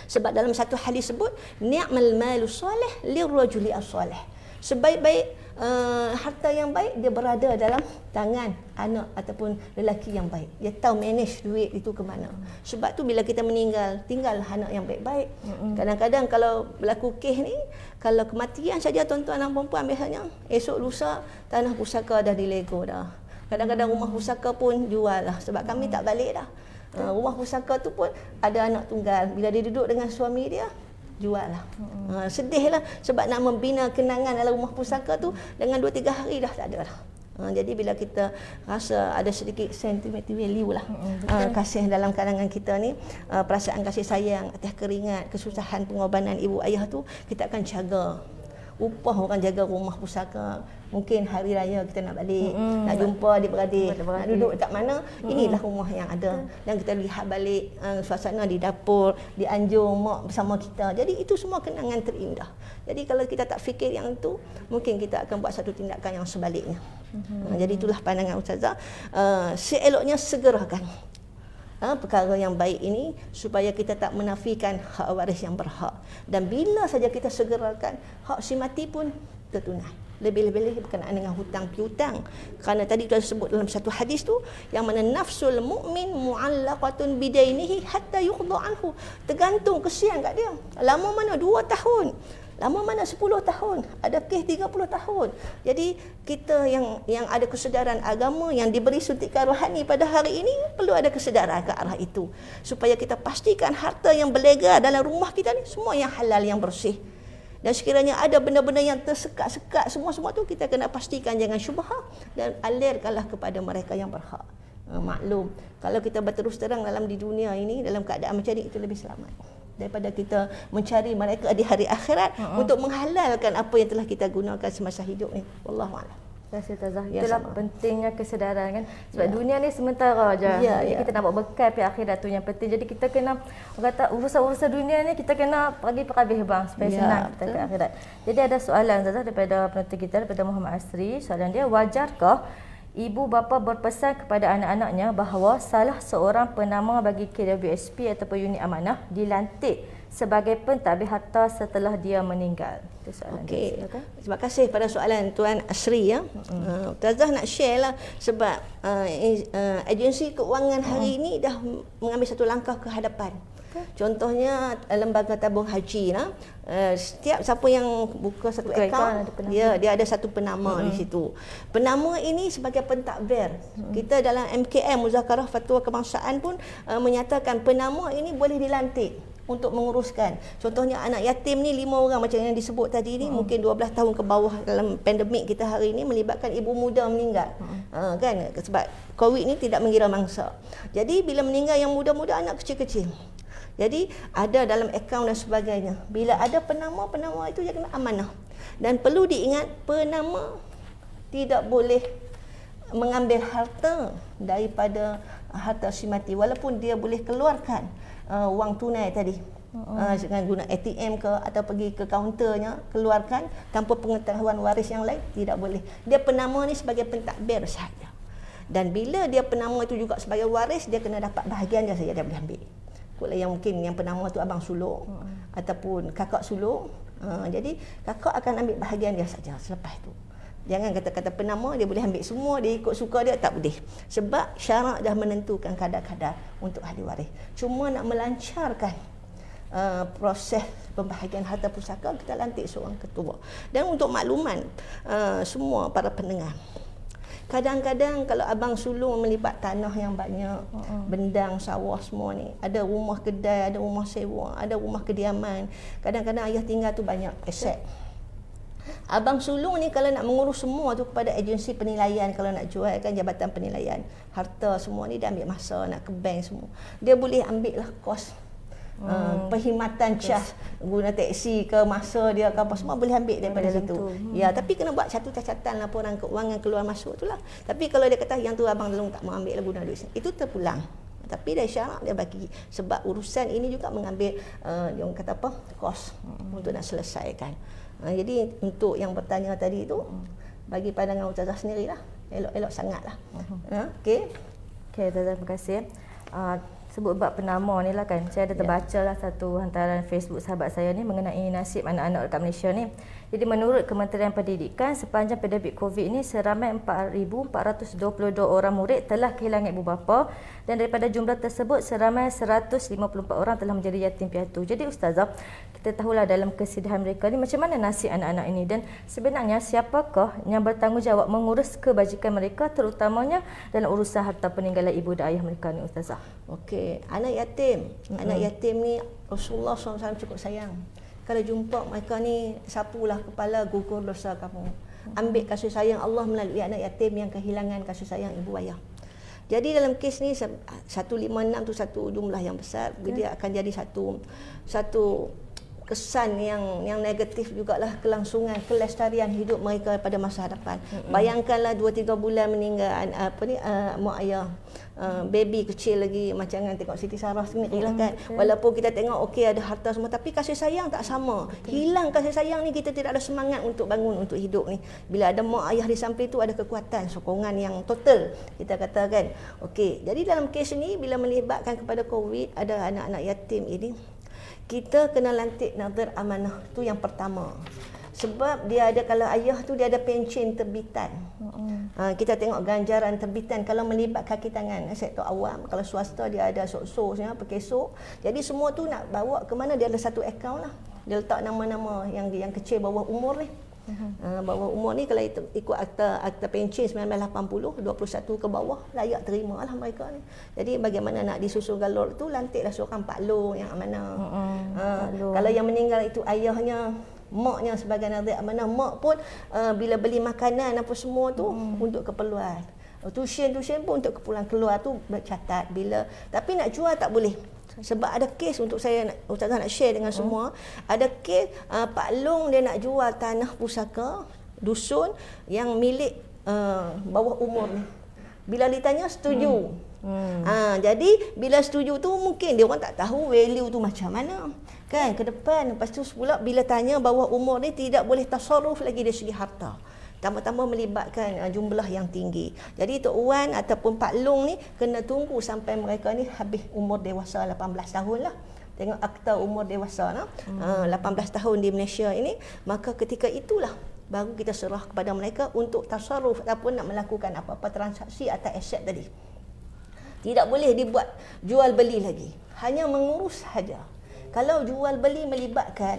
Sebab dalam satu hadis sebut, ni'mal malu soleh lirrajuli as-soleh. Sebaik-baik harta yang baik dia berada dalam tangan anak ataupun lelaki yang baik. Dia tahu manage duit itu ke mana. Sebab tu bila kita meninggal, tinggal anak yang baik-baik. Kadang-kadang kalau berlaku kes ni, kalau kematian saja tuan-tuan dan puan-puan, biasanya esok lusa tanah pusaka dah dilego dah. Kadang-kadang rumah pusaka pun jual lah sebab kami tak balik dah. Rumah pusaka tu pun ada anak tunggal. Bila dia duduk dengan suami dia, jual lah. Sedih lah sebab nak membina kenangan dalam rumah pusaka tu dengan 2-3 hari dah tak ada lah. Jadi bila kita rasa ada sedikit sentimental value lah, kasih dalam kalangan kita ni, perasaan kasih sayang atas keringat, kesusahan pengorbanan ibu ayah tu, kita akan jaga. Upah orang jaga rumah pusaka. Mungkin hari raya kita nak balik, nak jumpa adik-beradik, nak duduk dekat mana, inilah rumah yang ada. Dan kita lihat balik suasana di dapur, di anjung mak bersama kita. Jadi itu semua kenangan terindah. Jadi kalau kita tak fikir yang itu, mungkin kita akan buat satu tindakan yang sebaliknya. Jadi itulah pandangan Ustazah. Seeloknya segerakan perkara yang baik ini supaya kita tak menafikan hak waris yang berhak. Dan bila saja kita segerakan, hak si mati pun tertunai. Lebih-lebih berkenaan dengan hutang piutang. Kerana tadi kita sebut dalam satu hadis tu, yang mana nafsul mu'min mu'allaqatun bidainihi hatta yuqda anhu. Tergantung kesian kat dia. Lama mana 2 tahun. Lama mana 10 tahun. Ada kes 30 tahun. Jadi kita yang ada kesedaran agama, yang diberi suntikan rohani pada hari ini, perlu ada kesedaran ke arah itu. Supaya kita pastikan harta yang berlega dalam rumah kita ni semua yang halal, yang bersih. Dan sekiranya ada benda-benda yang tersekat-sekat, semua-semua tu kita kena pastikan jangan syubhah dan alirkanlah kepada mereka yang berhak. Maklum, kalau kita berterus terang dalam di dunia ini, dalam keadaan macam ni, itu lebih selamat daripada kita mencari mereka di hari akhirat untuk menghalalkan apa yang telah kita gunakan semasa hidup ni. Wallahualam. Ustazah, itulah pentingnya kesedaran kan. Sebab dunia ni sementara aja. Jadi kita nak buat bekal pergi akhirat tu yang penting. Jadi kita kena, orang kata urusan-urusan dunia ni kita kena pergi perhabis bang supaya senang kita ke akhirat. Jadi ada soalan Ustazah daripada penonton kita, daripada Muhammad Asri. Soalan dia, wajarkah ibu bapa berpesan kepada anak-anaknya bahawa salah seorang penama bagi KWSP ataupun unit amanah dilantik sebagai pentadbir harta setelah dia meninggal? Itu soalan dia. Terima kasih pada soalan Tuan Asri ya. Ustazah nak share lah sebab agensi keuangan hari ini dah mengambil satu langkah ke hadapan. Contohnya lembaga tabung haji lah. Setiap siapa yang buka satu akaun, dia ada satu penama di situ. Penama ini sebagai pentadbir. Kita dalam MKM Muzakarah Fatwa Kebangsaan pun menyatakan penama ini boleh dilantik untuk menguruskan. Contohnya anak yatim ni 5 orang macam yang disebut tadi ni, mungkin 12 tahun ke bawah dalam pandemik kita hari ini, melibatkan ibu muda meninggal. Kan sebab COVID ni tidak mengira mangsa. Jadi bila meninggal yang muda-muda, anak kecil-kecil, jadi ada dalam akaun dan sebagainya. Bila ada penama itu dia kena amanah. Dan perlu diingat, penama tidak boleh mengambil harta daripada harta si mati, walaupun dia boleh keluarkan wang tunai tadi. dengan guna ATM ke atau pergi ke kaunternya keluarkan tanpa pengetahuan waris yang lain, tidak boleh. Dia penama ni sebagai pentadbir sahaja. Dan bila dia penama itu juga sebagai waris, dia kena dapat bahagian dia saja dia boleh ambil. Kalau yang mungkin yang penama tu abang sulung ataupun kakak sulung, jadi kakak akan ambil bahagian dia saja selepas tu. Jangan kata-kata penama dia boleh ambil semua, dia ikut suka dia, tak boleh. Sebab syarak dah menentukan kadar-kadar untuk ahli waris. Cuma nak melancarkan proses pembahagian harta pusaka, kita lantik seorang ketua. Dan untuk makluman semua para pendengar, kadang-kadang kalau abang sulung melibat tanah yang banyak, bendang, sawah semua ni, ada rumah kedai, ada rumah sewa, ada rumah kediaman, kadang-kadang ayah tinggal tu banyak aset. Abang sulung ni kalau nak mengurus semua tu kepada agensi penilaian, kalau nak jual kan jabatan penilaian harta semua ni, dia ambil masa nak ke bank semua. Dia boleh ambil lah kos perkhidmatan cas, guna teksi ke masa dia ke apa semua boleh ambil daripada situ. Ya, tapi kena buat satu catatan laporan keuangan keluar masuk tu lah. Tapi kalau dia kata yang tu abang tolong tak mau ambil lah guna duit, itu terpulang. Tapi dah syarat dia bagi, sebab urusan ini juga mengambil dia orang kata apa, kos untuk nak selesaikan. Jadi untuk yang bertanya tadi tu, bagi pandangan Ustazah sendirilah, elok-elok sangatlah. Okey. Okey, Ustazah, terima kasih. Sebut bab penama ni lah kan, saya ada terbaca lah satu hantaran Facebook sahabat saya ni mengenai nasib anak-anak dekat Malaysia ni. Jadi menurut Kementerian Pendidikan, sepanjang pandemik COVID ni seramai 4,422 orang murid telah kehilangan ibu bapa, dan daripada jumlah tersebut seramai 154 orang telah menjadi yatim piatu. Jadi Ustazah, kita tahulah dalam kesedihan mereka ni macam mana nasib anak-anak ini, dan sebenarnya siapakah yang bertanggungjawab mengurus kebajikan mereka, terutamanya dalam urusan harta peninggalan ibu dan ayah mereka ni Ustazah. Okey, anak yatim. Anak yatim ni Rasulullah SAW cukup sayang. Kalau jumpa mereka ni, sapulah kepala, gugur dosa kamu. Ambil kasih sayang Allah melalui anak yatim yang kehilangan kasih sayang ibu ayah. Jadi dalam kes ni 156 tu satu jumlah yang besar, dia akan jadi satu kesan yang negatif jugalah, kelangsungan kelestarian hidup mereka pada masa hadapan. Bayangkanlah 2-3 bulan meninggal mak ayah, baby kecil lagi, macam kan tengok Siti Sarah sendiri lah kan. Walaupun kita tengok okey ada harta semua, tapi kasih sayang tak sama. Hilang kasih sayang ni, kita tidak ada semangat untuk bangun, untuk hidup ni. Bila ada mak ayah di samping tu, ada kekuatan, sokongan yang total, kita katakan. Okey, jadi dalam kes ni bila melibatkan kepada COVID, ada anak-anak yatim ini, kita kena lantik nazir amanah, tu yang pertama. Sebab dia ada, kalau ayah tu dia ada pencen terbitan. Kita tengok ganjaran terbitan kalau melibat kaki tangan sektor awam. Kalau swasta dia ada sok-sok, pekesok. Jadi semua tu nak bawa ke mana, dia ada satu akaun lah. Dia letak nama-nama yang kecil bawah umur ni. Bawah umur ni kalau ikut akta pencen 1980, 21 ke bawah layak terima lah mereka ni. Jadi bagaimana nak disusun galur tu, lantiklah seorang Pak Long yang amanah. Kalau yang meninggal itu ayahnya, maknya sebagai nazir amanah. Mak pun bila beli makanan apa semua tu untuk keperluan. Tuition pun untuk keperluan keluar tu bercatat. Bila tapi nak jual tak boleh. Sebab ada kes untuk saya, Ustazah nak share dengan semua. Ada kes Pak Long dia nak jual tanah pusaka dusun yang milik bawah umur ni. Bila ditanya setuju. Jadi bila setuju tu mungkin dia orang tak tahu value tu macam mana. Kan ke depan, lepas tu pula bila tanya bawah umur ni tidak boleh tasarruf lagi dari segi harta. Tambah-tambah melibatkan jumlah yang tinggi. Jadi Tok Wan ataupun Pak Long ni kena tunggu sampai mereka ni habis umur dewasa 18 tahun lah. Tengok akta umur dewasa lah. 18 tahun di Malaysia ini. Maka ketika itulah baru kita serah kepada mereka untuk tasarruf ataupun nak melakukan apa-apa transaksi atas aset tadi. Tidak boleh dibuat jual beli lagi. Hanya mengurus saja. Kalau jual beli melibatkan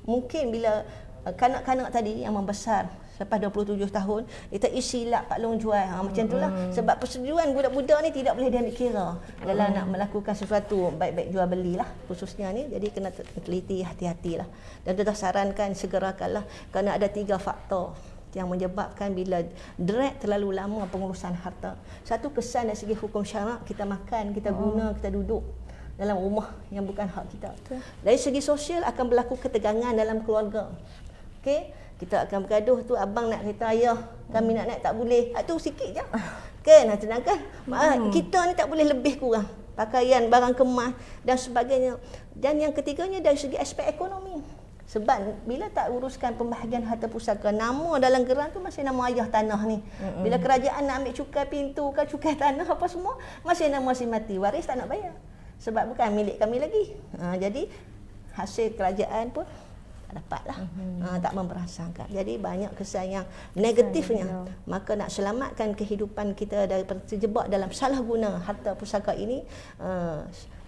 mungkin bila kanak-kanak tadi yang membesar lepas 27 tahun, kita isilah Pak Long jual. Macam itulah. Sebab persetujuan budak-budak ni tidak boleh diambil kira dalam nak melakukan sesuatu, baik-baik jual belilah khususnya ni. Jadi kena teliti, hati-hatilah. Dan kita sarankan segerakanlah, kerana ada 3 faktor yang menyebabkan bila drag terlalu lama pengurusan harta. Satu, kesan dari segi hukum syarak, kita makan, kita guna, kita duduk dalam rumah yang bukan hak kita. Dari segi sosial akan berlaku ketegangan dalam keluarga. Okey, kita akan bergaduh tu, abang nak kereta ayah, kami nak naik tak boleh. Tu sikit je. Kan, sedangkan kita ni tak boleh lebih kurang. pakaian, barang kemas dan sebagainya. Dan yang ketiganya dari segi aspek ekonomi. Sebab bila tak uruskan pembahagian harta pusaka, nama dalam geran tu masih nama ayah tanah ni. Bila kerajaan nak ambil cukai pintu ke cukai tanah apa semua, masih nama si mati. Waris tak nak bayar. Sebab bukan milik kami lagi. Jadi hasil kerajaan pun tak dapatlah. Tak memperasangkan. Jadi banyak kesan yang negatifnya. Maka nak selamatkan kehidupan kita daripada terjebak dalam salah guna harta pusaka ini,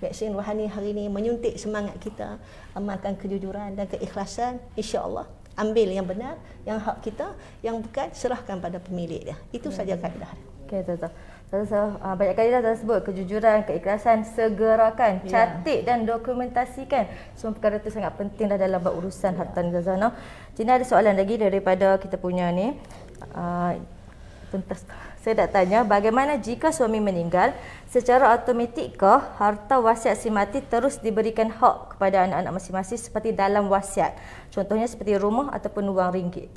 vaksin rohani hari ini menyuntik semangat kita amalkan kejujuran dan keikhlasan. InsyaAllah ambil yang benar, yang hak kita, yang bukan serahkan pada pemilik dia. Itu saja kaedah. Okey, betul. Banyak kali dah tersebut kejujuran, keikhlasan, segerakan, catat dan dokumentasikan. Semua perkara itu sangat penting dah dalam urusan harta Zazana. Cina ada soalan lagi daripada kita punya ni. Tuntas. Saya nak tanya, bagaimana jika suami meninggal, secara automatikkah harta wasiat si mati terus diberikan hak kepada anak-anak masing-masing seperti dalam wasiat? Contohnya seperti rumah ataupun wang ringgit.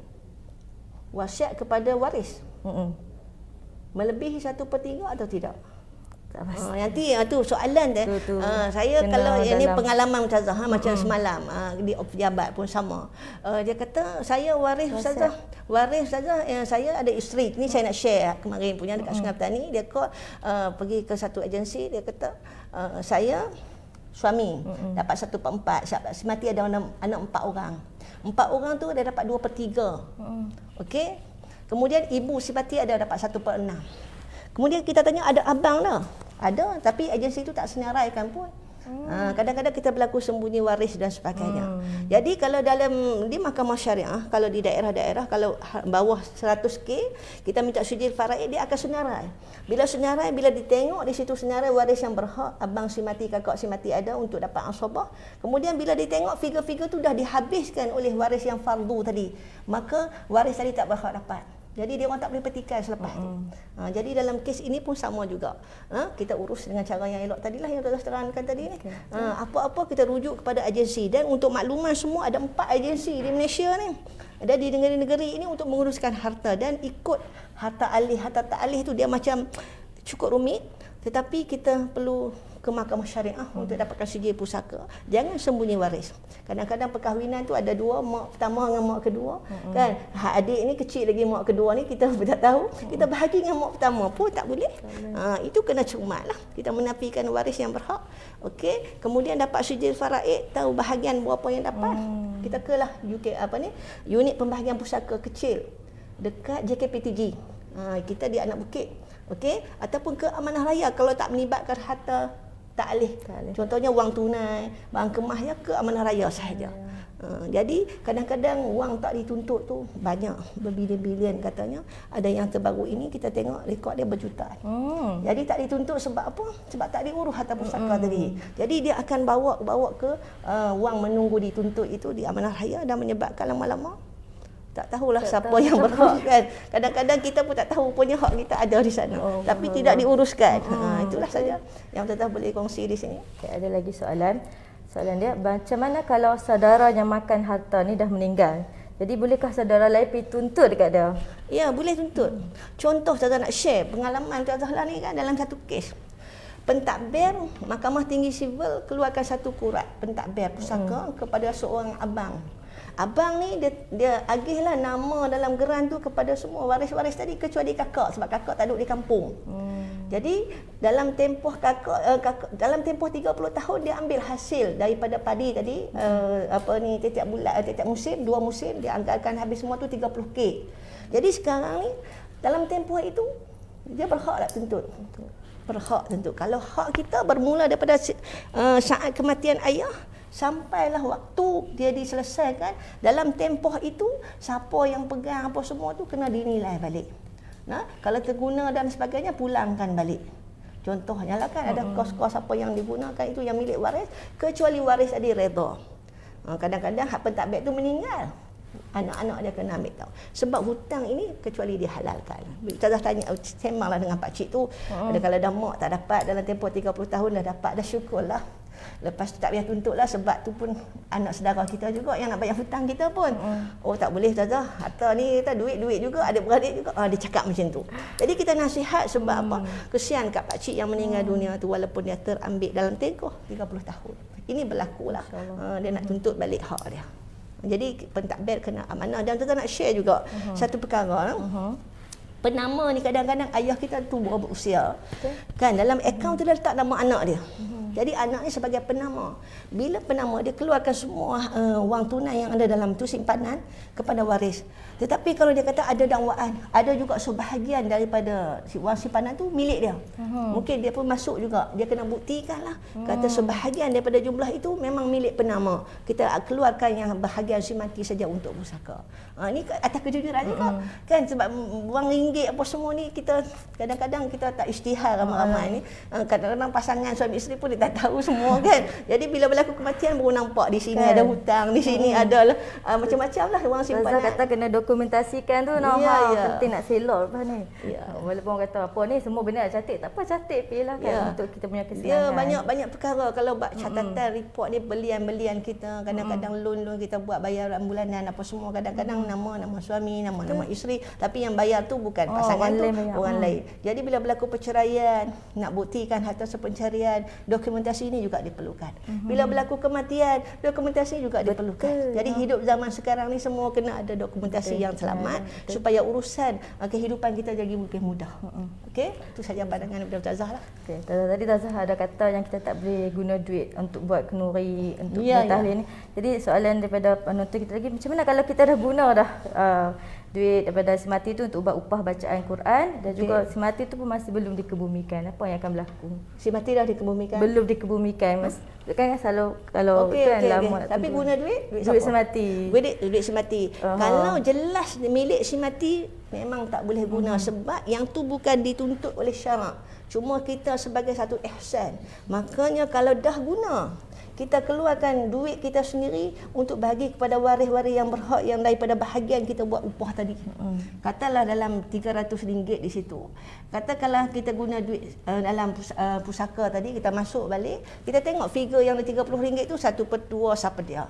Wasiat kepada waris. Melebihi 1/3 atau tidak? Nanti tu soalan dia. Saya kalau ini pengalaman Ustazah macam semalam di pejabat pun sama. Dia kata saya waris Ustazah. Waris Ustazah, saya ada isteri. Ni saya nak share kemarin punya dekat Sungai Petani. Dia pergi ke satu agensi, dia kata saya suami dapat 1/4. Si mati ada anak 4 orang. 4 orang tu dia dapat 2/3. Okey. Kemudian ibu si mati ada dapat 1/6. Kemudian kita tanya ada abang dah. Ada, tapi agensi itu tak senaraikan pun. Kadang-kadang kita berlaku sembunyi waris dan sebagainya. Jadi kalau di mahkamah syariah, kalau di daerah-daerah, kalau bawah 100K, kita minta sijil faraid, dia akan senarai. Bila senarai, bila ditengok di situ senarai waris yang berhak, abang si mati, kakak si mati ada untuk dapat asabah. Kemudian bila ditengok figure-figure tu dah dihabiskan oleh waris yang fardu tadi, maka waris tadi tak berhak dapat. Jadi dia orang tak boleh petikai selepas tu. Jadi dalam kes ini pun sama juga. Kita urus dengan cara yang elok tadilah yang Ustazah terangkan tadi ni. Apa-apa kita rujuk kepada agensi. Dan untuk makluman semua ada 4 agensi di Malaysia ni. Ada di negeri-negeri ini untuk menguruskan harta dan ikut harta alih. Harta tak alih tu dia macam cukup rumit. Tetapi kita perlu ke mahkamah syariah untuk dapatkan sijil pusaka. Jangan sembunyi waris. Kadang-kadang perkahwinan tu ada 2, mak pertama dengan mak kedua. Kan? Adik ni kecil lagi mak kedua ni kita tak tahu. Kita bahagi dengan mak pertama pun tak boleh. Itu kena cermat lah. Kita menafikan waris yang berhak. Okey. Kemudian dapat sijil faraid, tahu bahagian berapa yang dapat. Kita kelah unit pembahagian pusaka kecil dekat JKPTG. Kita di Anak Bukit. Okey, ataupun ke amanah raya kalau tak melibatkan harta tak alih. Contohnya wang tunai, barang kemasnya ke amanah raya sahaja. Jadi kadang-kadang wang tak dituntut tu banyak, berbilion-bilion katanya. Ada yang terbaru ini kita tengok rekod dia berjuta. Jadi tak dituntut sebab apa? Sebab tak diurus harta pusaka tadi. Jadi dia akan bawa ke wang menunggu dituntut itu di amanah raya dan menyebabkan lama-lama tak tahulah siapa yang berhak kan. Kadang-kadang kita pun tak tahu punya hak kita ada di sana. Tapi tidak diuruskan. Itulah saja yang kita boleh kongsi di sini. Okay, ada lagi soalan. Soalan dia, macam mana kalau saudara yang makan harta ni dah meninggal? Jadi bolehkah saudara lain pergi tuntut dekat dia? Ya, boleh tuntut. Contoh saya nak share pengalaman Ustazah ni kan dalam satu kes. Pentadbir Mahkamah Tinggi Sivil keluarkan satu kurat pentadbir pusaka kepada seorang abang. Abang ni dia agihlah nama dalam geran tu kepada semua waris-waris tadi kecuali kakak sebab kakak tak duduk di kampung. Jadi dalam tempoh dalam tempoh 30 tahun dia ambil hasil daripada padi tadi tiap bulan tiap musim 2 musim dia anggarkan habis semua tu 30K. Jadi sekarang ni dalam tempoh itu dia berhak tak tuntut. Berhak tuntut. Kalau hak kita bermula daripada saat kematian ayah sampailah waktu dia diselesaikan, dalam tempoh itu siapa yang pegang apa semua tu kena dinilai balik. Kalau terguna dan sebagainya pulangkan balik. Contohnya lah kan ada kos-kos apa yang digunakan itu yang milik waris kecuali waris ada redha. Kadang-kadang hak pentadbir tu meninggal, anak-anak dia kena ambil tahu. Sebab hutang ini kecuali dihalalkan. Ustazah tanya, sembanglah dengan pak cik tu. Ada kalau dah mak tak dapat dalam tempoh 30 tahun dah dapat, dah syukurlah. Lepas tu tak payah tuntut lah, sebab tu pun anak saudara kita juga yang nak bayar hutang kita pun. Oh tak boleh Ustazah, harta ni kita duit-duit juga, ada beradik juga. Dia cakap macam tu. Jadi kita nasihat sebab apa? Kesian kat pakcik yang meninggal dunia tu, walaupun dia terambil dalam tempoh 30 tahun. Ini berlaku lah. Dia nak tuntut balik hak dia. Jadi pentadbir kena amanah. Dan kita nak share juga satu perkara. Penama ni kadang-kadang ayah kita tu berusia. Kan dalam akaun tu dia letak nama anak dia. Jadi anak ni sebagai penama. Bila penama dia keluarkan semua wang tunai yang ada dalam tu simpanan kepada waris. Tetapi kalau dia kata ada dakwaan, ada juga sebahagian daripada wang simpanan tu milik dia. Mungkin dia pun masuk juga. Dia kena buktikan lah. Kata sebahagian daripada jumlah itu memang milik penama. Kita keluarkan yang bahagian simati saja untuk pusaka. Ini atas kejujuran juga. Kan sebab wang ringgit apa semua ni kita kadang-kadang kita tak isytihar ramai-ramai ni. Kadang-kadang pasangan suami isteri pun dia tak tahu semua kan. Jadi bila berlaku kematian baru nampak di sini ada hutang, di sini ada macam-macam lah wang simpanan. Ustazah kata kena dokumentasikan tu penting nak selor lepas ni. Walaupun orang kata apa ni semua benda nak catat, tak apa catat pilah kan untuk kita punya kesenangan. Dia banyak perkara kalau buat catatan report ni belian-belian kita, kadang-kadang loan kita buat bayaran bulanan apa semua, kadang-kadang nama suami, nama isteri, tapi yang bayar tu bukan pasangan tu, orang lain. Jadi bila berlaku perceraian, nak buktikan harta sepencarian, dokumentasi ini juga diperlukan. Bila berlaku kematian, dokumentasi juga diperlukan. Jadi hidup zaman sekarang ni semua kena ada dokumentasi yang selamat supaya urusan kehidupan kita jadi mungkin mudah. Okey, itu saja pandangan daripada Ustazah lah. Okey, tadi Ustazah ada kata yang kita tak boleh guna duit untuk buat kenduri untuk tahlil ni. Jadi soalan daripada penonton kita lagi, macam mana kalau kita dah guna dah duit daripada semati tu untuk buat upah bacaan Quran dan juga semati tu pun masih belum dikebumikan, apa yang akan berlaku? Semati dah dikebumikan? Belum dikebumikan, Mas. Kan selalu kalau kan lama. Tapi guna duit semati. Duit semati. Kalau jelas milik semati memang tak boleh guna sebab yang tu bukan dituntut oleh syarak. Cuma kita sebagai satu ihsan. Makanya kalau dah guna, kita keluarkan duit kita sendiri untuk bagi kepada waris-waris yang berhak yang daripada bahagian kita buat upah tadi. Katalah dalam RM300 di situ. Katakanlah kita guna duit dalam pusaka tadi, kita masuk balik, kita tengok figure yang RM30 itu 1/2 siapa dia.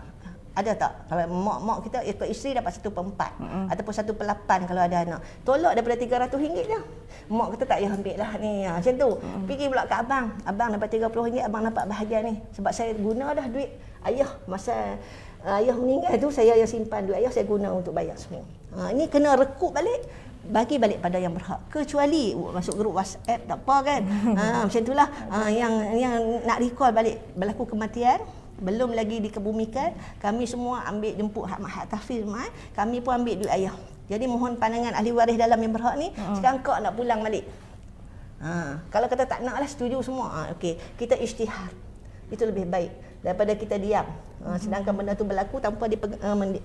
Ada tak? Kalau mak kita ikut isteri dapat 1/4 ataupun 1/8 kalau ada anak. Tolak daripada RM300 je. Mak kita tak payah ambil lah ni. Macam tu. Pergi pula ke abang. Abang dapat RM30, abang dapat bahagian ni. Sebab saya guna dah duit ayah masa ayah meninggal tu, saya yang simpan duit ayah, saya guna untuk bayar semua. Ini kena rekut balik, bagi balik pada yang berhak. Kecuali masuk grup WhatsApp tak apa kan. Macam itulah yang nak recall balik berlaku kematian belum lagi dikebumikan, kami semua ambil jemput hak tahfiz mat, kami pun ambil duit ayah. Jadi mohon pandangan ahli waris dalam yang berhak ni, sekarang kau nak pulang balik. Kalau kata tak nak lah, setuju semua. Okey, kita isytihar. Itu lebih baik daripada kita diam. Sedangkan benda tu berlaku tanpa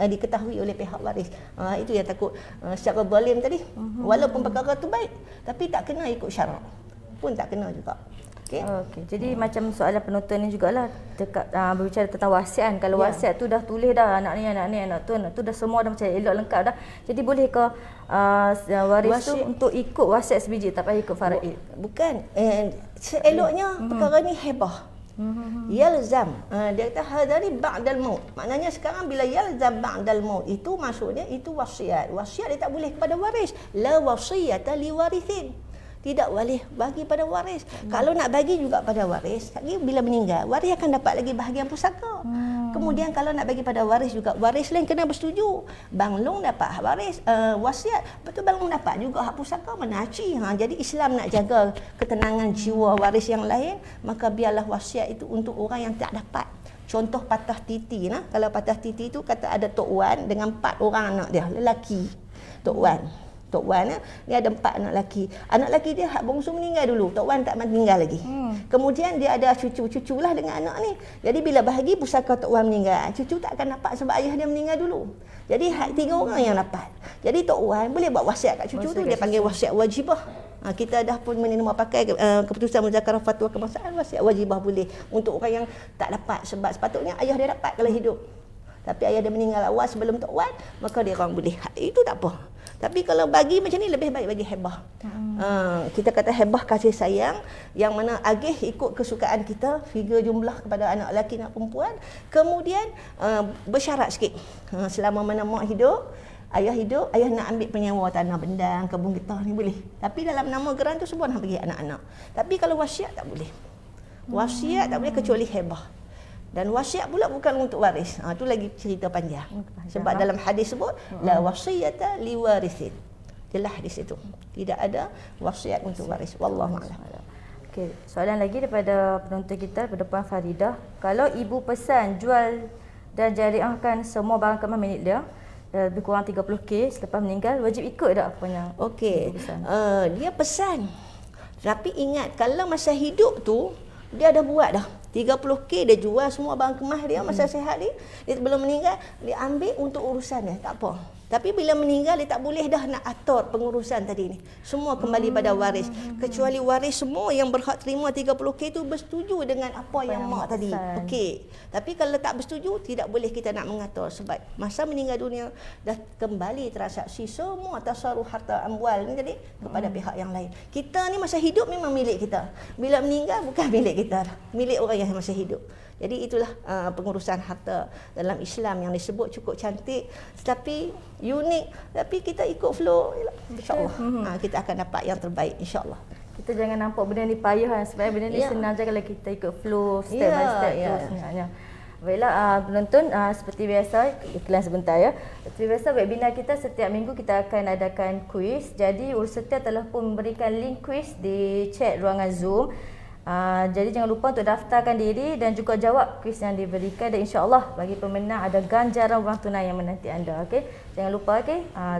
diketahui oleh pihak waris. Itu yang takut secara zalim tadi. Walaupun perkara tu baik, tapi tak kena ikut syarak. Pun tak kena juga. Okey. Jadi macam soalan penonton ni jugalah berbicara tentang wasiat. Kalau wasiat tu dah tulis dah anak tu dah semua dah macam elok lengkap dah. Jadi boleh ke waris tu untuk ikut wasiat sebiji, tak payah ikut faraid? Bukan. Seeloknya perkara ni hebah. Yalzam. Dia kata hadari ba'dal maut. Maknanya sekarang bila yalzam ba'dal maut itu maksudnya itu wasiat. Wasiat dia tak boleh kepada waris. La wasiyata li warithin. Tidak boleh bagi pada waris. Kalau nak bagi juga pada waris, lagi bila meninggal, waris akan dapat lagi bahagian pusaka. Kemudian kalau nak bagi pada waris juga, waris lain kena bersetuju. Bang Long dapat hak waris, wasiat, betul Bang Long dapat juga hak pusaka, menaci. Jadi Islam nak jaga ketenangan jiwa waris yang lain, maka biarlah wasiat itu untuk orang yang tak dapat. Contoh patah titi. Kalau patah titi itu kata ada Tok Wan dengan 4 orang anak dia, lelaki. Tok Wan dia ada 4 anak lelaki. Anak lelaki dia hak bongsu meninggal dulu. Tok Wan tak meninggal lagi. Kemudian dia ada cucu lah dengan anak ni. Jadi bila bahagi pusaka Tok Wan meninggal, cucu tak akan dapat sebab ayah dia meninggal dulu. Jadi hak 3 orang yang dapat. Jadi Tok Wan boleh buat wasiat kat cucu tu, dia panggil wasiat wajibah. Kita dah pun menerima pakai keputusan Muzakarah Fatwa Kebangsaan, wasiat wajibah boleh untuk orang yang tak dapat, sebab sepatutnya ayah dia dapat kalau hidup. Tapi ayah dia meninggal awal sebelum Tok Wan, maka dia orang boleh. Itu tak apa. Tapi kalau bagi macam ni lebih baik bagi hebah. Kita kata hebah kasih sayang yang mana agih ikut kesukaan kita, figure jumlah kepada anak lelaki dan perempuan. Kemudian bersyarat sikit. Selama mana mak hidup, ayah nak ambil penyewa tanah bendang, kebun getah ni boleh. Tapi dalam nama geran tu semua nak bagi anak-anak. Tapi kalau wasiat tak boleh. Wasiat tak boleh kecuali hebah. Dan wasiat pula bukan untuk waris. Tu lagi cerita panjang. Sebab dalam hadis sebut la wasiyata liwarithin. Jelas di situ. Tidak ada wasiat untuk waris. Wallahu a'lam. Okey, soalan lagi daripada penonton kita, daripada Puan Faridah. Kalau ibu pesan jual dan jariahkan semua barang kemas milik dia, lebih kurang 30k selepas meninggal, wajib ikut tak apa yang Okey. Dia pesan. Tapi ingat, kalau masa hidup tu dia dah buat dah. 30k dia jual semua barang kemas dia masa sihat dia belum meninggal, dia ambil untuk urusan dia, tak apa. Tapi bila meninggal dia tak boleh dah nak atur pengurusan tadi ni. Semua kembali pada waris. Kecuali waris semua yang berhak terima 30k tu bersetuju dengan apa yang mak tadi. Okey. Tapi kalau tak bersetuju, tidak boleh kita nak mengatur sebab masa meninggal dunia dah kembali transaksi semua tasarruf harta amwal ni jadi kepada pihak yang lain. Kita ni masa hidup memang milik kita. Bila meninggal bukan milik kita dah. Milik orang yang masih hidup. Jadi itulah pengurusan harta dalam Islam yang disebut cukup cantik tetapi unik, tapi kita ikut flow, insya-Allah kita akan dapat yang terbaik insya-Allah. Kita jangan nampak benda ni payah sebab benda ni senang je kalau kita ikut flow step by step tu sebenarnya. Baiklah penonton, seperti biasa iklan sebentar ya. Seperti biasa webinar kita setiap minggu kita akan adakan kuis. Jadi Urus Setia telah pun memberikan link kuis di chat ruangan Zoom. Jadi jangan lupa untuk daftarkan diri dan juga jawab kuis yang diberikan dan insya-Allah bagi pemenang ada ganjaran wang tunai yang menanti anda. Okey, jangan lupa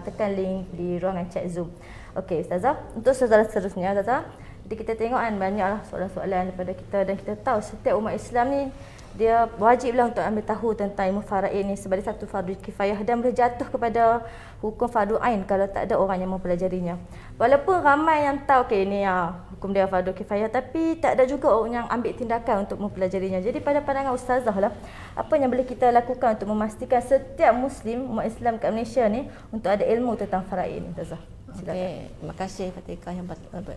tekan link di ruangan chat Zoom. Okey Ustazah, untuk soalan seterusnya Ustazah, jadi kita tengok banyaklah soalan-soalan daripada kita dan kita tahu setiap umat Islam ni dia wajiblah untuk ambil tahu tentang ilmu faraid ni sebagai satu fardu kifayah dan boleh jatuh kepada hukum fardu ain kalau tak ada orang yang mempelajarinya. Walaupun ramai yang tahu ini hukum dia fardu kifayah tapi tak ada juga orang yang ambil tindakan untuk mempelajarinya. Jadi pada pandangan ustazah lah, apa yang boleh kita lakukan untuk memastikan setiap muslim umat Islam kat Malaysia ni untuk ada ilmu tentang faraid ni ustazah? Okey, terima kasih Fatika yang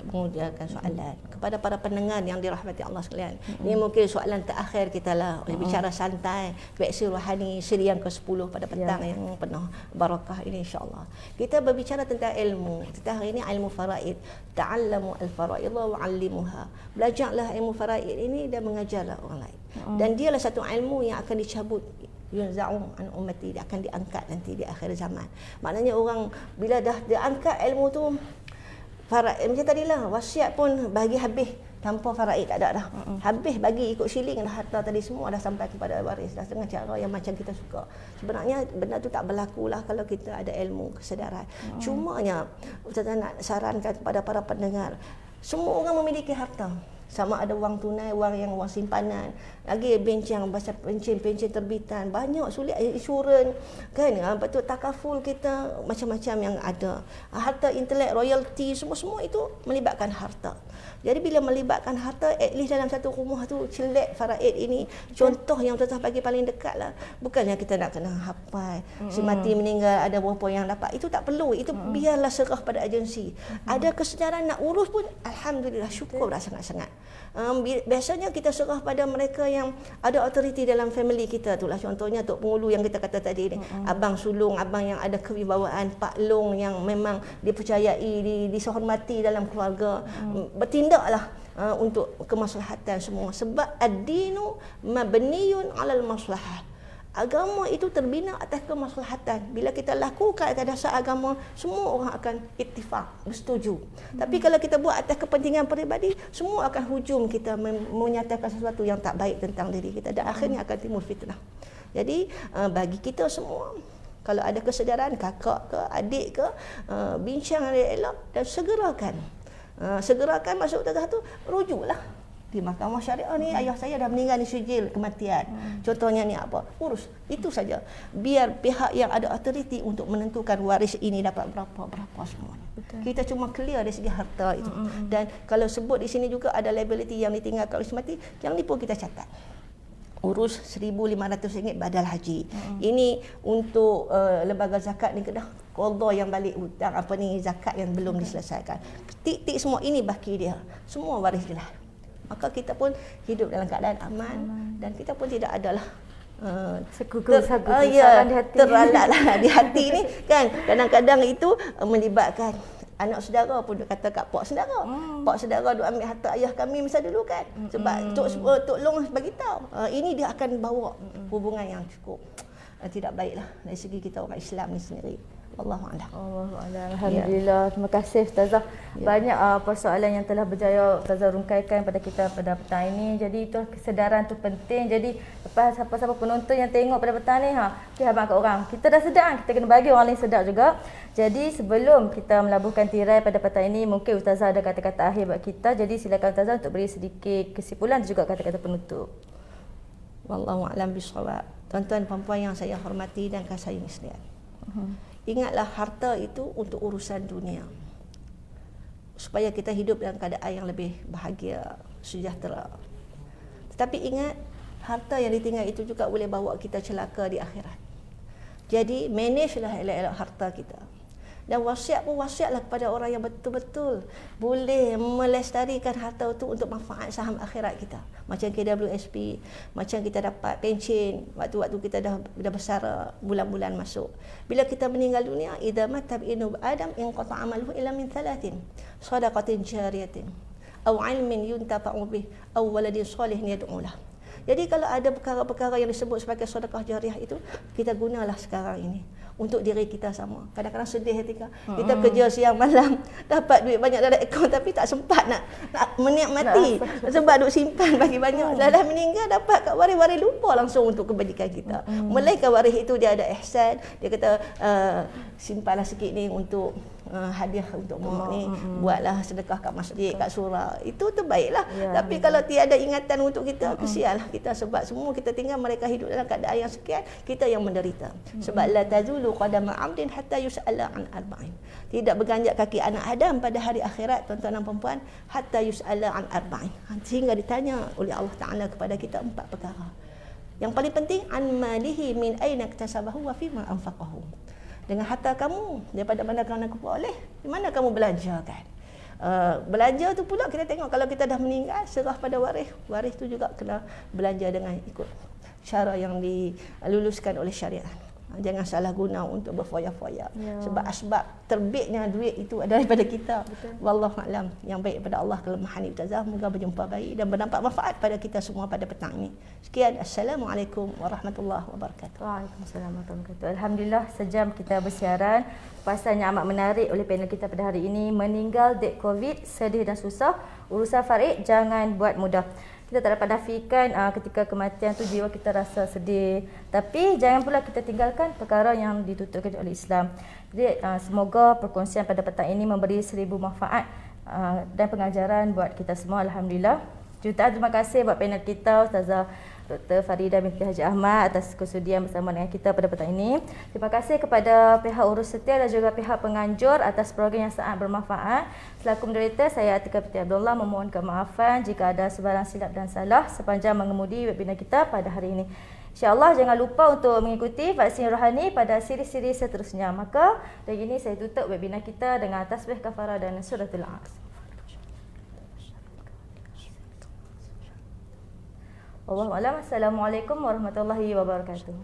mengudiakan soalan. Kepada para pendengar yang dirahmati Allah sekalian. Ini mungkin soalan terakhir kita lah. Bicara santai, Veksi Rohani siri yang ke-10 pada petang yang penuh barakah ini insya-Allah. Kita berbicara tentang ilmu. Kita hari ini ilmu faraid. Ta'allamu al-faraid wa 'allimuha. Belajarlah ilmu faraid ini dan mengajarlah orang lain. Dan dialah satu ilmu yang akan dicabut yunza'u an ummati, dia akan diangkat nanti di akhir zaman. Maknanya orang bila dah diangkat ilmu tu faraid macam tadilah, wasiat pun bagi habis tanpa faraid tak ada dah. Habis bagi ikut siling dah, harta tadi semua dah sampai kepada waris dah dengan cara yang macam kita suka. Sebenarnya benda tu tak berlakulah kalau kita ada ilmu kesedaran. Cumanya Ustaz nak sarankan kepada para pendengar, semua orang memiliki harta. Sama ada wang tunai, wang simpanan, lagi bencang, pasal pencen terbitan, banyak sulit, insurans kan, betul takaful kita, macam-macam yang ada. Harta intelek, royalty, semua itu melibatkan harta. Jadi bila melibatkan harta, at least dalam satu rumah tu celek faraid ini, contoh yang Ustazah bagi paling dekat lah. Bukannya kita nak kena hafal, si mati meninggal ada berapa yang dapat, itu tak perlu, itu biarlah serah pada agensi. Ada kesedaran nak urus pun, alhamdulillah, syukur dah sangat-sangat. Biasanya kita serah pada mereka yang ada authority dalam family kita tu lah. Contohnya Tok Pengulu yang kita kata tadi ni, abang sulung, abang yang ada kewibawaan, pak long yang memang dipercayai, dihormati dalam keluarga, bertindaklah untuk kemaslahatan semua. Sebab ad-dinu mabniyun 'alal maslahah. Agama itu terbina atas kemaslahatan. Bila kita lakukan atas dasar agama, semua orang akan ittifaq, bersetuju. Tapi kalau kita buat atas kepentingan peribadi, semua akan hujum kita menyatakan sesuatu yang tak baik tentang diri kita dan akhirnya akan timbul fitnah. Jadi bagi kita semua, kalau ada kesedaran, kakak ke, adik ke, bincang elok dan segerakan. Segerakan masuk tengah tu, rujuklah di mahkamah syariah ni, ayah saya dah meninggal ni sijil kematian. Contohnya ni apa? Urus. Itu saja. Biar pihak yang ada authority untuk menentukan waris ini dapat berapa semuanya. Kita cuma clear dari segi harta itu. Dan kalau sebut di sini juga ada liability yang ditinggalkan oleh mati, yang ni pun kita catat. Urus RM1,500 badal haji. Ini untuk lembaga zakat ni Kedah qada yang balik hutang, apa ni, zakat yang belum diselesaikan. Tik-tik semua ini baki dia. Semua waris jelas. Maka kita pun hidup dalam keadaan aman dan kita pun tidak adalah kesabaran di hati. Teralatlah di hati ni kan. Kadang-kadang itu melibatkan anak saudara pun dia kata kat pak saudara. Pak saudara duk ambil harta ayah kami masa dulu kan. Sebab Tok Long bagi tahu. Ini dia akan bawa hubungan yang cukup tidak baiklah dari segi kita orang Islam ni sendiri. Wallahualam. Alhamdulillah. Terima kasih Ustazah. Banyak persoalan yang telah berjaya Ustazah rungkaikan pada kita pada petang ini. Jadi itu kesedaran tu penting. Jadi lepas siapa-siapa penonton yang tengok pada petang ni, kita habaq kat orang. Kita dah sedar, kita kena bagi orang lain sedar juga. Jadi sebelum kita melabuhkan tirai pada petang ini, mungkin Ustazah ada kata-kata akhir buat kita. Jadi silakan Ustazah untuk beri sedikit kesimpulan dan juga kata-kata penutup. Wallahualam bisawab. Tuan-tuan dan puan yang saya hormati dan kasih sekalian. Ingatlah harta itu untuk urusan dunia. Supaya kita hidup dalam keadaan yang lebih bahagia, sejahtera. Tetapi ingat, harta yang ditinggal itu juga boleh bawa kita celaka di akhirat. Jadi, managelah elok-elok harta kita. Dan wasiat pun wasiatlah kepada orang yang betul-betul boleh melestarikan harta itu untuk manfaat saham akhirat kita. Macam KWSP, macam kita dapat pencen waktu-waktu kita dah besar, bulan-bulan masuk. Bila kita meninggal dunia, idza mata ibnu adam inqata amaluhu illa min thalathin, shadaqatin jariyatin aw ilmin yuntafa'u bih aw waladin salihin yad'u lah. Jadi kalau ada perkara-perkara yang disebut sebagai sedekah jariah itu, kita gunalah sekarang ini untuk diri kita sama. Kadang-kadang sedih ketika kita kerja siang malam, dapat duit banyak dalam akaun tapi tak sempat nak menikmati sebab duk simpan bagi banyak. Dah meninggal dapat kat waris-waris, lupa langsung untuk kebajikan kita. Melainkan waris itu dia ada ihsan, dia kata simpanlah sikit ni untuk hadiah untuk mak ni, buatlah sedekah kat masjid, kat surau. Itu terbaiklah. Tapi kalau tiada ingatan untuk kita, kesianlah kita sebab semua kita tinggal mereka hidup dalam keadaan yang sekian, kita yang menderita. Sebab la tazulu qadama 'abdin hatta yus'ala an arba'in. Tidak berganjak kaki anak Adam pada hari akhirat, tuan-tuan dan puan-puan, hatta yus'ala an arba'in. Sehingga ditanya oleh Allah Taala kepada kita 4 perkara. Yang paling penting, an malihi min aina iktasabahu wa fima anfaqahu. Dengan harta kamu, daripada mana kamu peroleh, di mana kamu belanjakan. Belanja tu pula kita tengok, kalau kita dah meninggal, serah pada waris. Waris tu juga kena belanja dengan ikut cara yang diluluskan oleh syariat. Jangan salah guna untuk berfoya-foya. Sebab asbab terbitnya duit itu adalah daripada kita. Wallahualam. Yang baik pada Allah, kelemahan ibtazah. Moga berjumpa baik dan berdampak manfaat pada kita semua pada petang ini. Sekian. Assalamualaikum warahmatullahi wabarakatuh. Waalaikumsalam warahmatullahi wabarakatuh. Alhamdulillah, sejam kita bersiaran. Pasalnya amat menarik oleh panel kita pada hari ini. Meninggal dek COVID, sedih dan susah. Urusan farid jangan buat mudah. Kita tak dapat nafikan ketika kematian tu jiwa kita rasa sedih. Tapi jangan pula kita tinggalkan perkara yang ditutupkan oleh Islam. Jadi semoga perkongsian pada petang ini memberi 1000 manfaat dan pengajaran buat kita semua. Alhamdulillah. Jutaan terima kasih buat panel kita, Ustazah Dr. Farida binti Haji Ahmad atas kesudian bersama dengan kita pada petang ini. Terima kasih kepada pihak urus setia dan juga pihak penganjur atas program yang sangat bermanfaat. Selaku moderator, saya Atika binti Abdullah memohon kemaafan jika ada sebarang silap dan salah sepanjang mengemudi webinar kita pada hari ini. InsyaAllah jangan lupa untuk mengikuti vaksin rohani pada siri-siri seterusnya. Maka dari ini saya tutup webinar kita dengan tasbih kafarah dan suratul As. Wallahualam. Assalamualaikum warahmatullahi wabarakatuh.